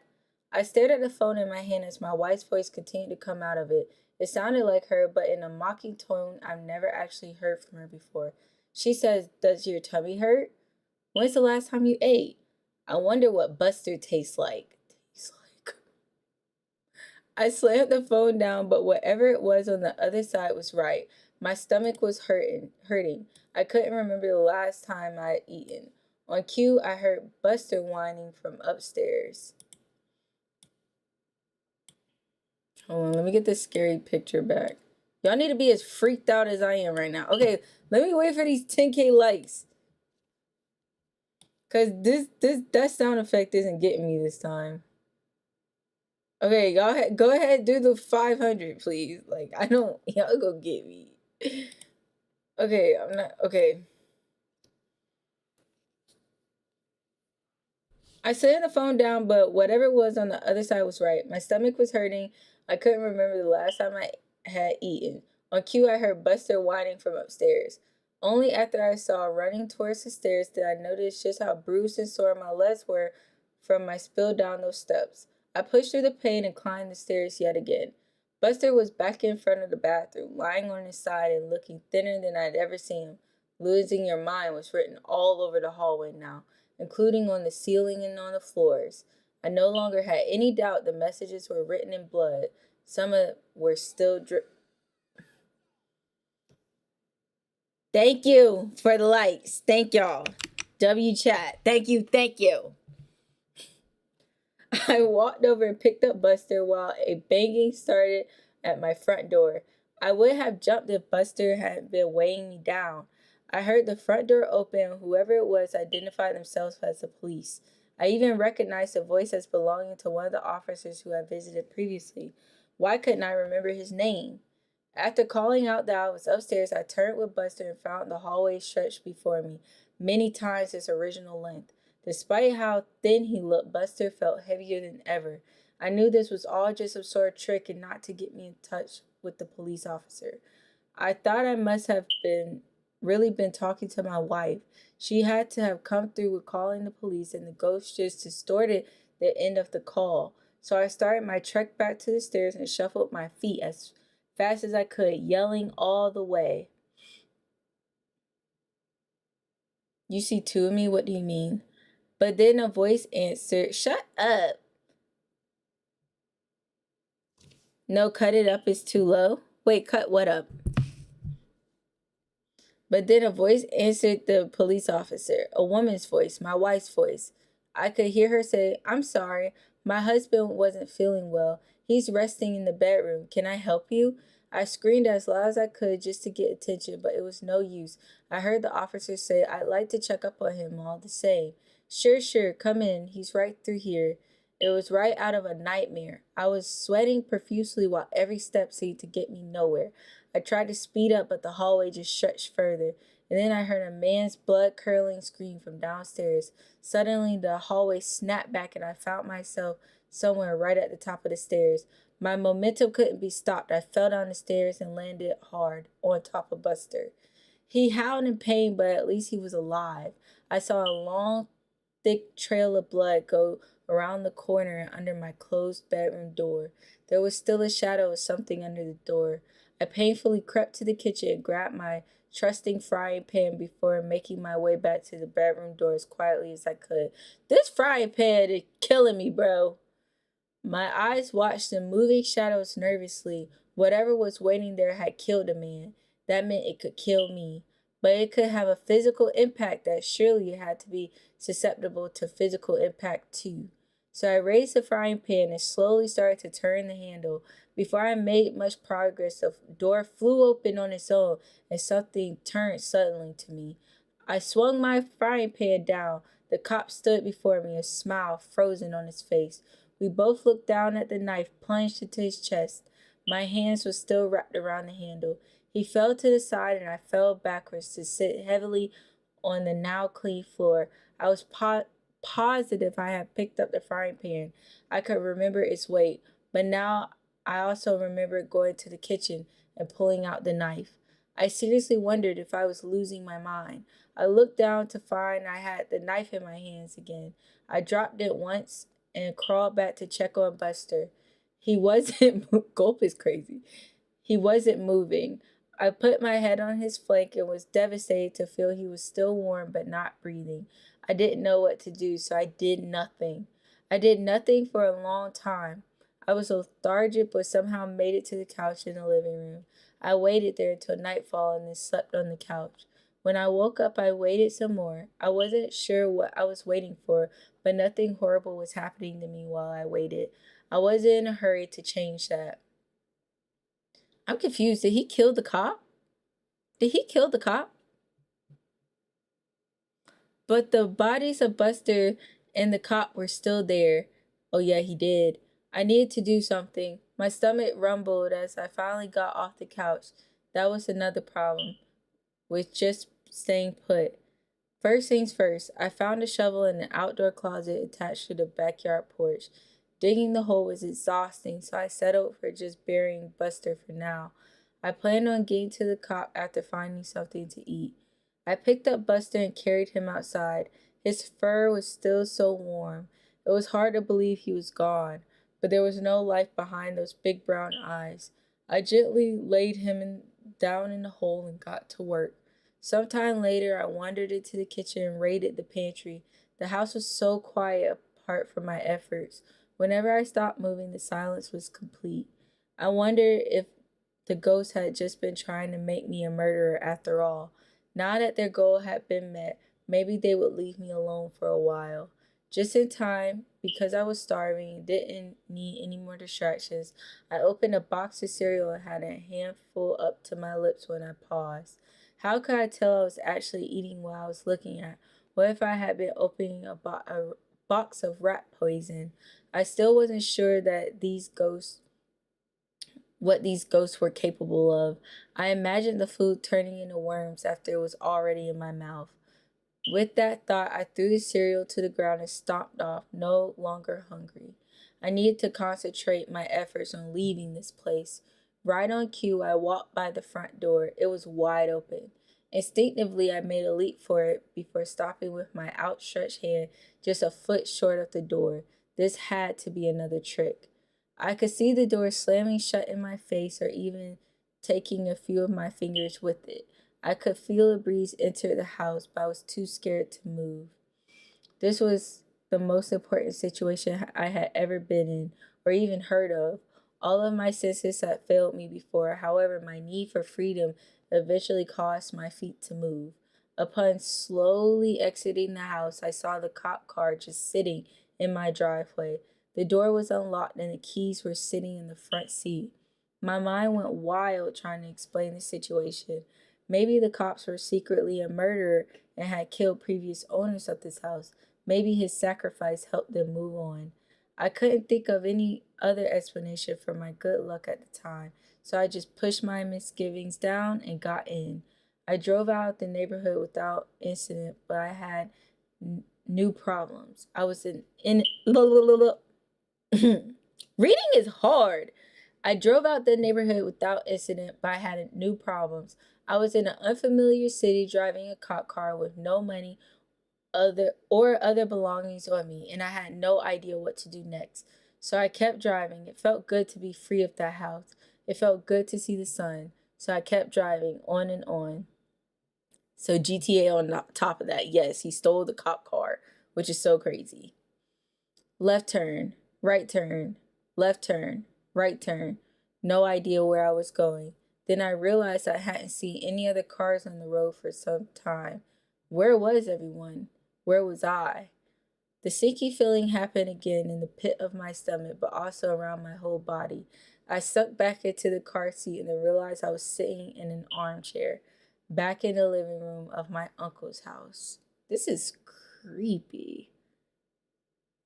I stared at the phone in my hand as my wife's voice continued to come out of it. It sounded like her, but in a mocking tone I've never actually heard from her before. She says, "Does your tummy hurt? When's the last time you ate? I wonder what Buster tastes like." I slammed the phone down, but whatever it was on the other side was right. My stomach was hurting. I couldn't remember the last time I had eaten. On cue, I heard Buster whining from upstairs. Hold on, let me get this scary picture back. Y'all need to be as freaked out as I am right now. Okay, let me wait for these 10K likes. Cause that sound effect isn't getting me this time. Okay, y'all go ahead, do the 500, please. Like, y'all go get me. Okay, I'm not, okay. I slammed the phone down, but whatever it was on the other side was right. My stomach was hurting. I couldn't remember the last time I had eaten. On cue, I heard Buster whining from upstairs. Only after I saw running towards the stairs did I notice just how bruised and sore my legs were from my spill down those steps. I pushed through the pain and climbed the stairs yet again. Buster was back in front of the bathroom, lying on his side and looking thinner than I'd ever seen him. Losing your mind was written all over the hallway now, including on the ceiling and on the floors. I no longer had any doubt the messages were written in blood. Some of were still Thank you for the likes. Thank y'all. W chat. Thank you. Thank you. I walked over and picked up Buster while a banging started at my front door. I would have jumped if Buster hadn't been weighing me down. I heard the front door open and whoever it was identified themselves as the police. I even recognized the voice as belonging to one of the officers who had visited previously. Why couldn't I remember his name? After calling out that I was upstairs, I turned with Buster and found the hallway stretched before me, many times its original length. Despite how thin he looked, Buster felt heavier than ever. I knew this was all just a sort of trick and not to get me in touch with the police officer. I thought I must have really been talking to my wife. She had to have come through with calling the police, and the ghost just distorted the end of the call. So I started my trek back to the stairs and shuffled my feet as fast as I could, yelling all the way. You see two of me? What do you mean? But then a voice answered, shut up. No, cut it up is too low. Wait, cut what up? But then a voice answered the police officer, a woman's voice, my wife's voice. I could hear her say, I'm sorry, my husband wasn't feeling well. He's resting in the bedroom. Can I help you? I screamed as loud as I could just to get attention, but it was no use. I heard the officer say, I'd like to check up on him all the same. Sure, come in. He's right through here. It was right out of a nightmare. I was sweating profusely while every step seemed to get me nowhere. I tried to speed up, but the hallway just stretched further. And then I heard a man's blood-curdling scream from downstairs. Suddenly, the hallway snapped back, and I found myself somewhere right at the top of the stairs. My momentum couldn't be stopped. I fell down the stairs and landed hard on top of Buster. He howled in pain, but at least he was alive. I saw a long, thick trail of blood go around the corner and under my closed bedroom door. There was still a shadow of something under the door. I painfully crept to the kitchen and grabbed my trusting frying pan before making my way back to the bedroom door as quietly as I could. This frying pan is killing me, bro. My eyes watched the moving shadows nervously. Whatever was waiting there had killed a man. That meant it could kill me. But it could have a physical impact that surely had to be susceptible to physical impact too. So I raised the frying pan and slowly started to turn the handle. Before I made much progress, the door flew open on its own and something turned suddenly to me. I swung my frying pan down. The cop stood before me, a smile frozen on his face. We both looked down at the knife plunged into his chest. My hands were still wrapped around the handle. He fell to the side and I fell backwards to sit heavily on the now clean floor. I was positive I had picked up the frying pan. I could remember its weight, but now I also remembered going to the kitchen and pulling out the knife. I seriously wondered if I was losing my mind. I looked down to find I had the knife in my hands again. I dropped it once and crawled back to check on Buster. He wasn't gulp is crazy. He wasn't moving. I put my head on his flank and was devastated to feel he was still warm but not breathing. I didn't know what to do, so I did nothing. I did nothing for a long time. I was lethargic but somehow made it to the couch in the living room. I waited there until nightfall and then slept on the couch. When I woke up, I waited some more. I wasn't sure what I was waiting for, but nothing horrible was happening to me while I waited. I wasn't in a hurry to change that. I'm confused. Did he kill the cop? Did he kill the cop? But the bodies of Buster and the cop were still there. Oh yeah, he did. I needed to do something. My stomach rumbled as I finally got off the couch. That was another problem with just staying put. First things first, I found a shovel in an outdoor closet attached to the backyard porch. Digging the hole was exhausting, so I settled for just burying Buster for now. I planned on getting to the cop after finding something to eat. I picked up Buster and carried him outside. His fur was still so warm. It was hard to believe he was gone. but there was no life behind those big brown eyes. I gently laid him down in the hole and got to work. Sometime later, I wandered into the kitchen and raided the pantry. The house was so quiet apart from my efforts. Whenever I stopped moving, the silence was complete. I wondered if the ghosts had just been trying to make me a murderer after all. Now that their goal had been met, maybe they would leave me alone for a while. Just in time, because I was starving and didn't need any more distractions, I opened a box of cereal and had a handful up to my lips when I paused. How could I tell I was actually eating what I was looking at? What if I had been opening a box of rat poison? I still wasn't sure that what these ghosts were capable of. I imagined the food turning into worms after it was already in my mouth. With that thought, I threw the cereal to the ground and stomped off, no longer hungry. I needed to concentrate my efforts on leaving this place. Right on cue, I walked by the front door. It was wide open. Instinctively, I made a leap for it before stopping with my outstretched hand just a foot short of the door. This had to be another trick. I could see the door slamming shut in my face or even taking a few of my fingers with it. I could feel a breeze enter the house, but I was too scared to move. This was the most important situation I had ever been in or even heard of. All of my senses had failed me before. However, my need for freedom eventually caused my feet to move. Upon slowly exiting the house, I saw the cop car just sitting in my driveway. The door was unlocked and the keys were sitting in the front seat. My mind went wild trying to explain the situation. Maybe the cops were secretly a murderer and had killed previous owners of this house. Maybe his sacrifice helped them move on. I couldn't think of any other explanation for my good luck at the time, so I just pushed my misgivings down and got in. I drove out of the neighborhood without incident, but I had new problems. I was in reading is hard. I drove out the neighborhood without incident, but I had new problems. I was in an unfamiliar city driving a cop car with no money other belongings on me, and I had no idea what to do next. So I kept driving. It felt good to be free of that house. It felt good to see the sun. So I kept driving on and on. So GTA on top of that, yes, he stole the cop car, which is so crazy. Left turn, right turn, left turn, right turn. No idea where I was going. Then I realized I hadn't seen any other cars on the road for some time. Where was everyone? Where was I? The sinky feeling happened again in the pit of my stomach, but also around my whole body. I sunk back into the car seat and then realized I was sitting in an armchair, back in the living room of my uncle's house. This is creepy.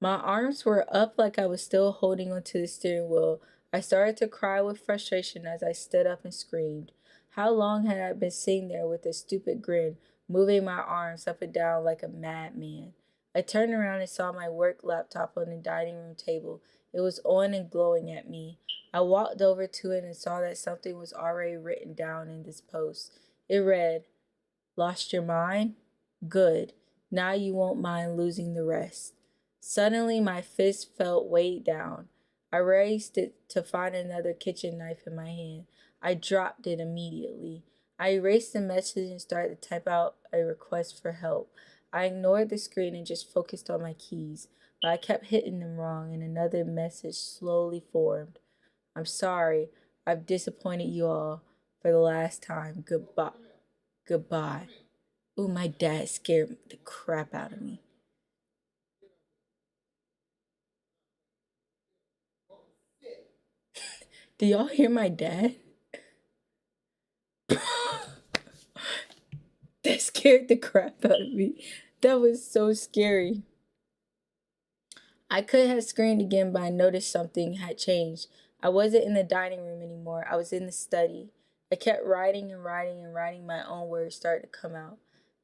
My arms were up like I was still holding onto the steering wheel. I started to cry with frustration as I stood up and screamed. How long had I been sitting there with a stupid grin, moving my arms up and down like a madman? I turned around and saw my work laptop on the dining room table. It was on and glowing at me. I walked over to it and saw that something was already written down in this post. It read, "Lost your mind? Good. Now you won't mind losing the rest." Suddenly, my fist felt weighed down. I raised it to find another kitchen knife in my hand. I dropped it immediately. I erased the message and started to type out a request for help. I ignored the screen and just focused on my keys, but I kept hitting them wrong and another message slowly formed. "I'm sorry. I've disappointed you all for the last time. Goodbye. Goodbye." Ooh, my dad scared the crap out of me. Do y'all hear my dad? That scared the crap out of me. That was so scary. I could have screamed again, but I noticed something had changed. I wasn't in the dining room anymore. I was in the study. I kept writing and writing and writing. My own words started to come out.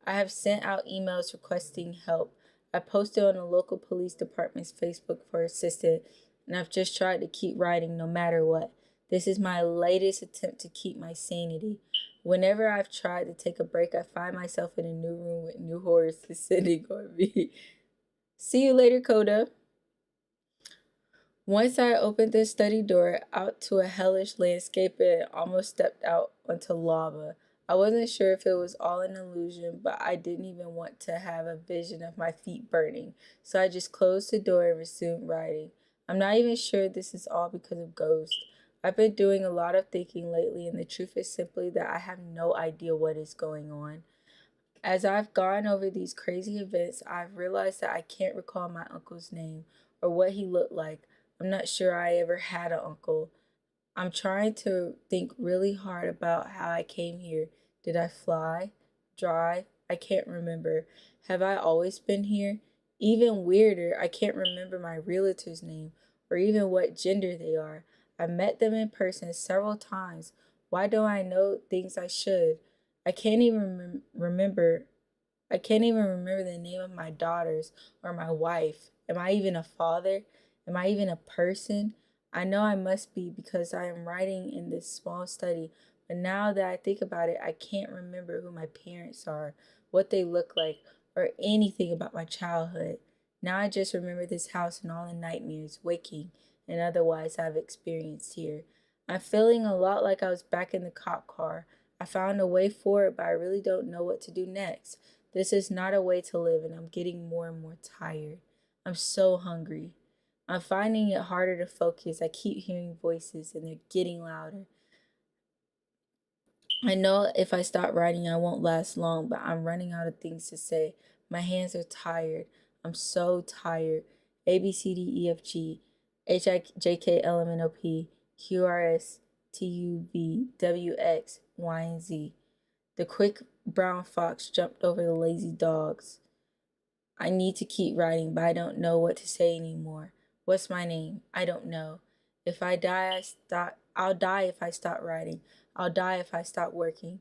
I have sent out emails requesting help. I posted on the local police department's Facebook for assistance, and I've just tried to keep writing no matter what. This is my latest attempt to keep my sanity. Whenever I've tried to take a break, I find myself in a new room with new horrors descending on me. See you later, Coda. Once I opened the study door out to a hellish landscape and almost stepped out onto lava. I wasn't sure if it was all an illusion, but I didn't even want to have a vision of my feet burning, so I just closed the door and resumed writing. I'm not even sure this is all because of Ghost. I've been doing a lot of thinking lately, and the truth is simply that I have no idea what is going on. As I've gone over these crazy events, I've realized that I can't recall my uncle's name or what he looked like. I'm not sure I ever had an uncle. I'm trying to think really hard about how I came here. Did I fly? Drive? I can't remember. Have I always been here? Even weirder, I can't remember my realtor's name or even what gender they are. I met them in person several times. Why don't I know things I should? I can't even remember. I can't even remember the name of my daughters or my wife. Am I even a father? Am I even a person? I know I must be because I am writing in this small study, but now that I think about it, I can't remember who my parents are, what they look like, or anything about my childhood. Now I just remember this house and all the nightmares, waking, and otherwise I've experienced here. I'm feeling a lot like I was back in the cop car. I found a way forward, but I really don't know what to do next. This is not a way to live, and I'm getting more and more tired. I'm so hungry. I'm finding it harder to focus. I keep hearing voices, and they're getting louder. I know if I stop writing, I won't last long, but I'm running out of things to say. My hands are tired. I'm so tired. A, B, C, D, E, F, G, H, I, J, K, L, M, N, O, P, Q, R, S, T, U, V, W, X, Y, and Z. The quick brown fox jumped over the lazy dogs. I need to keep writing, but I don't know what to say anymore. What's my name? I don't know. If I die, I'll die if I stop writing. I'll die if I stop working.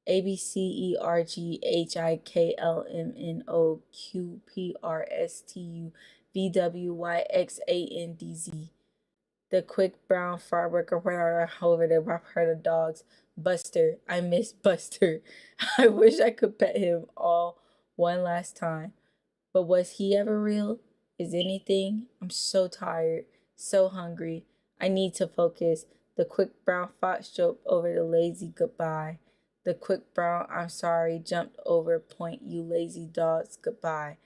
A B C E R G H I K L M N O Q P R S T U V W Y X A N D Z. The quick brown farm worker went over the herd of dogs. Buster. I miss Buster. I wish I could pet him all one last time. But was he ever real? Is anything? I'm so tired, so hungry. I need to focus. The quick brown fox jumped over the lazy goodbye. The quick brown I'm sorry jumped over point you lazy dogs goodbye.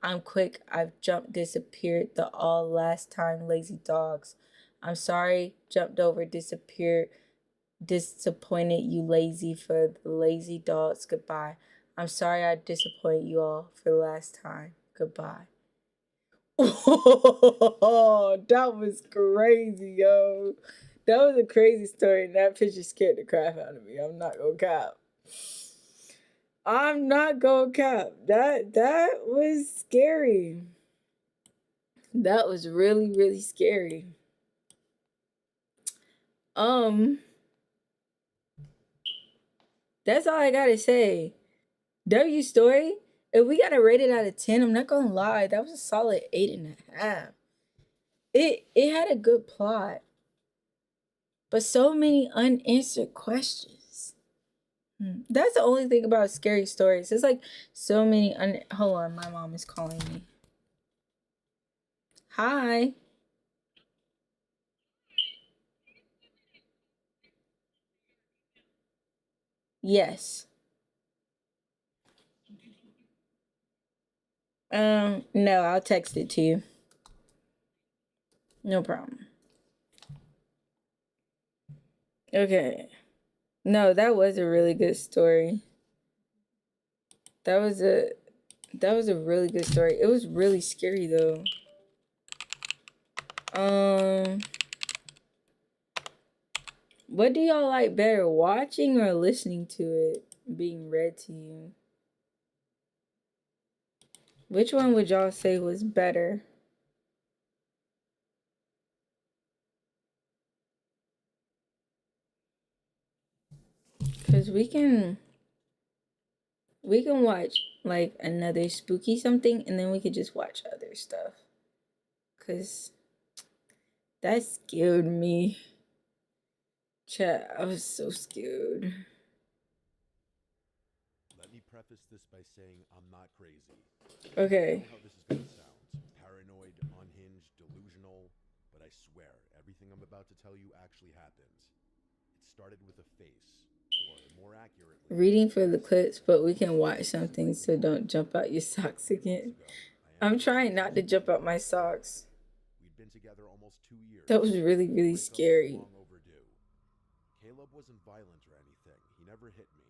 I'm quick, I've jumped disappeared the all last time lazy dogs. I'm sorry, jumped over disappeared disappointed you lazy for the lazy dogs goodbye. I'm sorry I disappointed you all for the last time. Goodbye. Oh, that was crazy, yo. That was a crazy story, and that picture scared the crap out of me. I'm not gonna cap. I'm not gonna cap. That was scary. That was really, really scary. Um, that's all I gotta say. W story. If we gotta rate it out of 10, I'm not gonna lie, that was a solid 8.5. It had a good plot, but so many unanswered questions. That's the only thing about scary stories. It's like so many hold on, my mom is calling me. Hi. Yes. No, I'll text it to you. No problem. Okay. No, that was a really good story. That was a really good story. It was really scary though. What do y'all like better, watching or listening to it being read to you? Which one would y'all say was better? Cause we can watch like another spooky something, and then we could just watch other stuff. Cause that scared me. Chat, I was so scared. Let me preface this by saying I'm not crazy. I Okay. know how this is going to sound. Paranoid, unhinged, delusional, but I to tell you actually happened. It started with a face, or more accurately, Reading for the clips, but we can watch something, so don't jump out your socks again. I'm trying not to jump out my socks. We'd been together almost 2 years. That was really, really scary. Long overdue. Caleb wasn't violent or anything. He never hit me,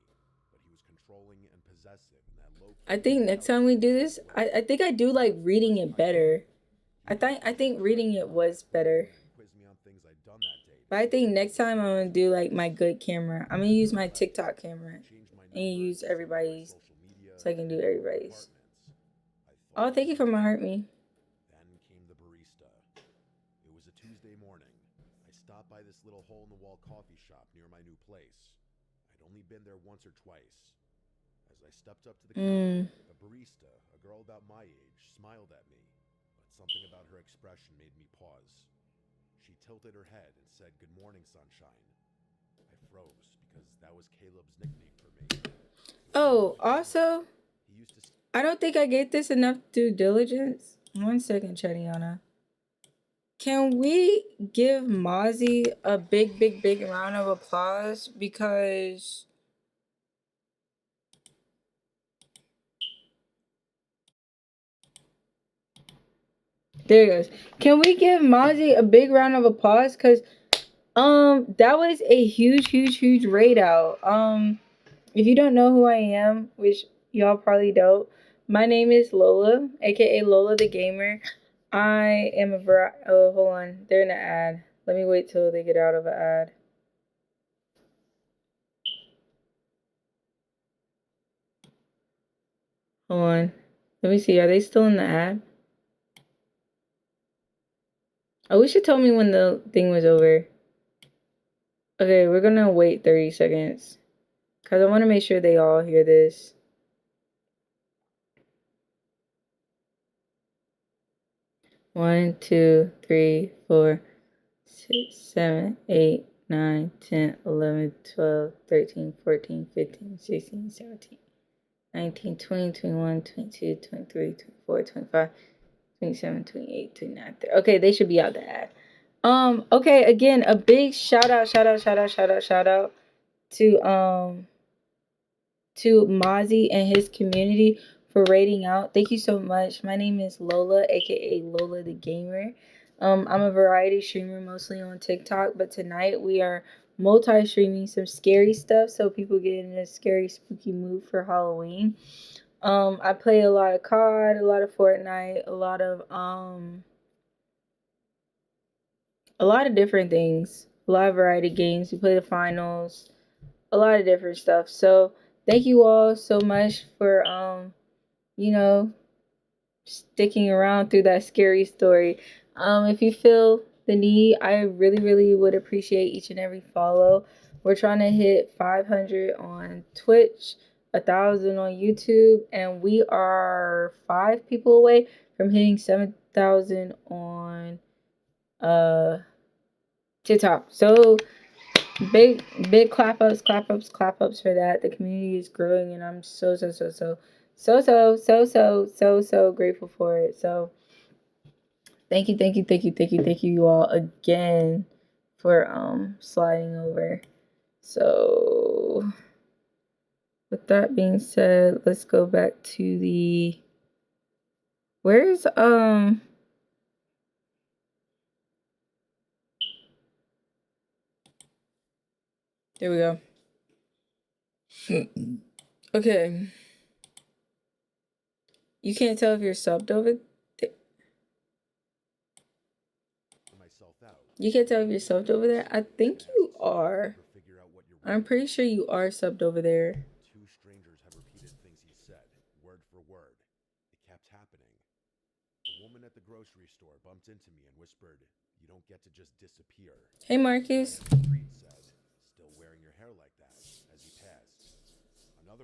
but he was controlling and possessive in that low. I think next time we do this, I think I do like reading it better. I think reading it was better. Quiz me on things I'd done that day. But I think next time I'm gonna do like my good camera. I'm gonna use my TikTok camera and use everybody's, so I can do everybody's. Oh, thank you for my heart me. Then came the barista. It was a Tuesday morning. I stopped by this little hole-in-the-wall coffee shop near my new place. I'd only been there once or twice. As I stepped up to the counter, the barista, a girl about my age, smiled at me, but something about her expression made me pause. She tilted her head and said, "Good morning, sunshine." I froze because that was Caleb's nickname for me. Oh, also, He used to I don't think I gave this enough due diligence. 1 second, Chadiana. Can we give Mozzie a big, big, big round of applause? Because there he goes. Can we give Mozzie a big round of applause? Because that was a huge, huge, huge raid out. If you don't know who I am, which y'all probably don't, my name is Lola, aka Lola the Gamer. I am oh, hold on. They're in an ad. Let me wait till they get out of an ad. Hold on. Let me see. Are they still in the ad? I wish it told me when the thing was over. Okay, we're gonna wait 30 seconds. Because I want to make sure they all hear this. One, 2, 3, 4, 6, 7, 8, 9, 10, 11, 12, 13, 14, 15, 16, 17, 19, 20, 21, 22, 23, 24, 25, 27, 28, 29, 30. Okay, they should be out the ad. Okay, again, a big shout out to Mozzie and his community for raiding out. Thank you so much. My name is Lola, aka Lola the Gamer. I'm a variety streamer mostly on TikTok, but tonight we are multi-streaming some scary stuff so people get in a scary, spooky mood for Halloween. I play a lot of COD, a lot of Fortnite, a lot of different things, a lot of variety games. We play the finals, a lot of different stuff. So thank you all so much for sticking around through that scary story. If you feel the need, I really, really would appreciate each and every follow. We're trying to hit 500 on Twitch, 1,000 on YouTube, and we are 5 people away from hitting 7,000 on TikTok. So big clap ups for that. The community is growing, and I'm so grateful for it. So thank you all again for sliding over. So with that being said, let's go back to the where's there we go. Okay. You can't tell if you're subbed over there. You can't tell if you're subbed over there? I think you are. I'm pretty sure you are subbed over there. 2 strangers have repeated things he said, word for word. It kept happening. A woman at the grocery store bumped into me and whispered, "You don't get to just disappear." Hey, Marcus. Street said, "Still wearing your hair like that," as he passed.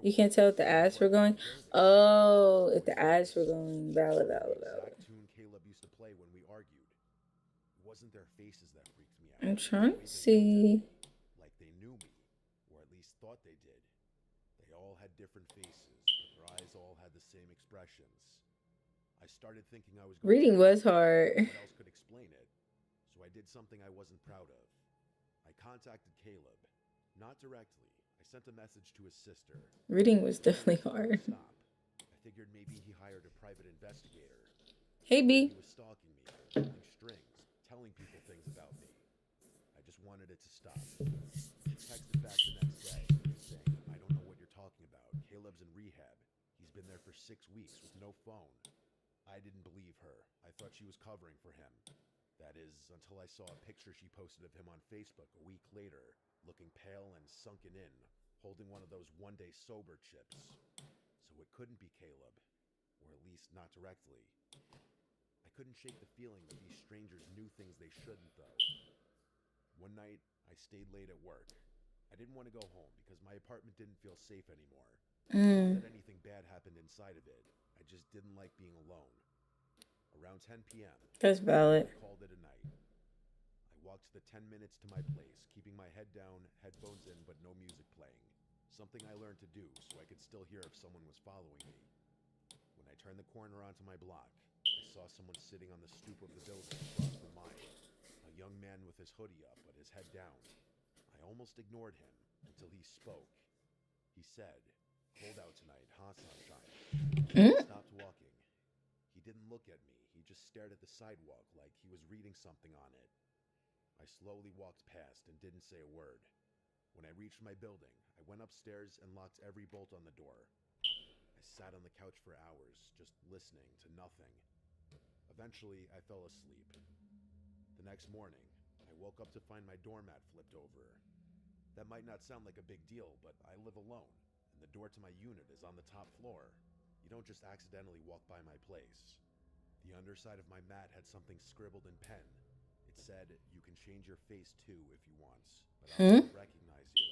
You can't tell if the ads were going? Oh, if the ads were going. Valid. Tune Caleb used to play when we argued. It wasn't their faces that freaked me out. I'm trying to see. Like they knew me, or at least thought they did. They all had different faces, but their eyes all had the same expressions. I started thinking I was reading was hard. What else could explain it? So I did something I wasn't proud of. I contacted Caleb. Not directly. I sent a message to his sister. Reading was definitely He hard. Stop. I figured maybe he hired a private investigator. Hey, He B. was stalking me, pulling strings, telling people things about me. I just wanted it to stop. She texted back the next day, saying, I don't know what you're talking about. Caleb's in rehab. He's been there for 6 weeks with no phone. I didn't believe her. I thought she was covering for him. That is, until I saw a picture she posted of him on Facebook a week later, looking pale and sunken in, holding one of those one-day sober chips. So it couldn't be Caleb, or at least not directly. I couldn't shake the feeling that these strangers knew things they shouldn't, though. One night, I stayed late at work. I didn't want to go home because my apartment didn't feel safe anymore. Not that anything bad happened inside of it. I just didn't like being alone. Around 10 p.m., That's valid. I called it a night. I walked the 10 minutes to my place, keeping my head down, headphones in, but no music playing. Something I learned to do so I could still hear if someone was following me. When I turned the corner onto my block, I saw someone sitting on the stoop of the building across from mine. A young man with his hoodie up, but his head down. I almost ignored him until he spoke. He said, "Cold out tonight, huh, sunshine?" I stopped walking. He didn't look at me. He just stared at the sidewalk like he was reading something on it. I slowly walked past and didn't say a word. When I reached my building, I went upstairs and locked every bolt on the door. I sat on the couch for hours, just listening to nothing. Eventually, I fell asleep. The next morning, I woke up to find my doormat flipped over. That might not sound like a big deal, but I live alone, and the door to my unit is on the top floor. You don't just accidentally walk by my place. The underside of my mat had something scribbled in pen. It said, "You can change your face too if you want, but I'll never recognize you."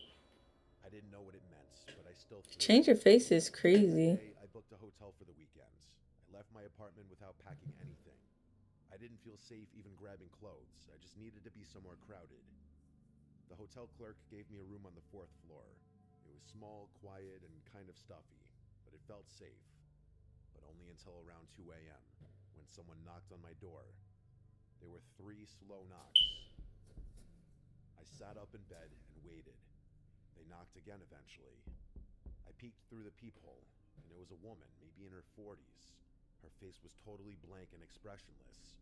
I didn't know what it meant, but I still threw Change it. your face is crazy. That day, I booked a hotel for the weekend. I left my apartment without packing anything. I didn't feel safe even grabbing clothes. I just needed to be somewhere crowded. The hotel clerk gave me a room on the 4th floor. It was small, quiet, and kind of stuffy, but it felt safe. But only until around 2 a.m., when someone knocked on my door. There were 3 slow knocks. I sat up in bed and waited. They knocked again eventually. I peeked through the peephole, and it was a woman, maybe in her 40s. Her face was totally blank and expressionless.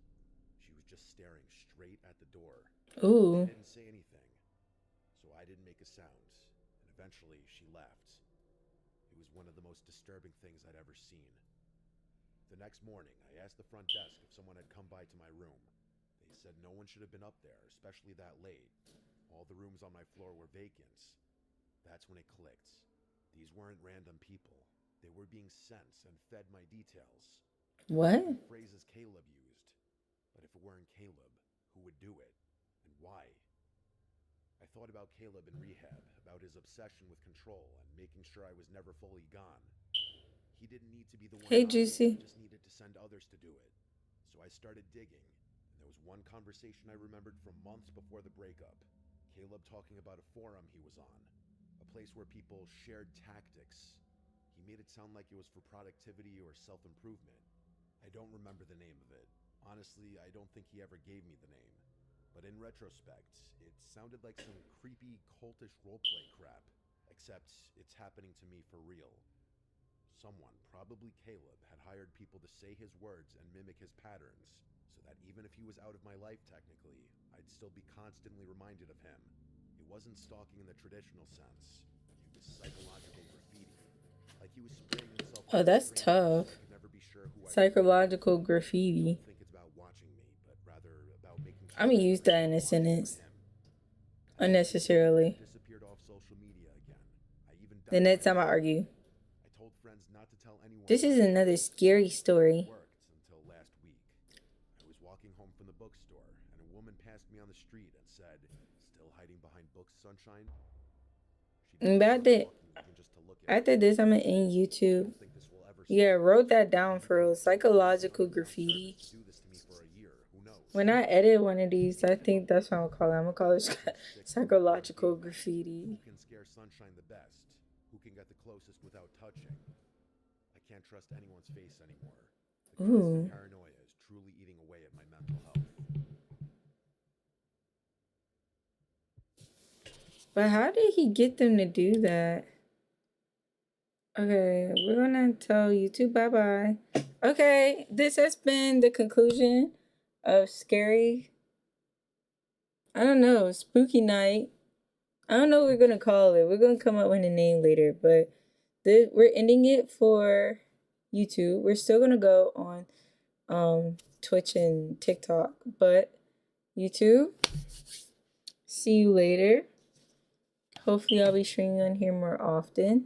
She was just staring straight at the door. Ooh. She didn't say anything, so I didn't make a sound, and eventually she left. It was one of the most disturbing things I'd ever seen. The next morning, I asked the front desk if someone had come by to my room. They said no one should have been up there, especially that late. All the rooms on my floor were vacant. That's when it clicked. These weren't random people. They were being sent and fed my details. What? Phrases Caleb used. But if it weren't Caleb, who would do it? And why? I thought about Caleb in rehab, about his obsession with control and making sure I was never fully gone. He didn't need to be the one. Hey, I Juicy. just needed to send others to do it. So I started digging, and there was one conversation I remembered from months before the breakup. Caleb talking about a forum he was on, a place where people shared tactics. He made it sound like it was for productivity or self-improvement. I don't remember the name of it. Honestly, I don't think he ever gave me the name. But in retrospect, it sounded like some creepy, cultish roleplay crap. Except it's happening to me for real. Someone, probably Caleb, had hired people to say his words and mimic his patterns, so that even if he was out of my life technically, I'd still be constantly reminded of him. It wasn't stalking in the traditional sense. It was psychological graffiti. Like he was spraying himself. Oh, that's tough. So I could never be sure who Psychological I graffiti. don't think it's about watching me, but rather about making sure I'm gonna use that in a sentence. Unnecessarily. Disappeared off social media again. I even The next time I argue. I told friends not to tell anyone. This is another scary story. Worked until last week. I was walking home from the bookstore, and a woman passed me on the street and said, "Still hiding behind books, sunshine?" She didn't About that, stop walking even just to look at me. after this, I'm gonna end I YouTube. don't think this will ever Yeah, stop. wrote that down for real. Maybe Psychological someone else graffiti. started to do this to me for a year. Who knows? When I edit one of these, I think that's what I'm gonna call it. I'm gonna call it psychological graffiti. Who can scare sunshine the best? Who can get the closest without touching? I can't trust anyone's face anymore. The constant Ooh. paranoia is truly eating away at my mental health. But how did he get them to do that? Okay, we're gonna tell YouTube bye-bye. Okay, this has been the conclusion of Scary, I don't know, Spooky Night. I don't know what we're gonna call it. We're gonna come up with a name later, but we're ending it for YouTube. We're still gonna go on Twitch and TikTok, but YouTube, see you later. Hopefully I'll be streaming on here more often.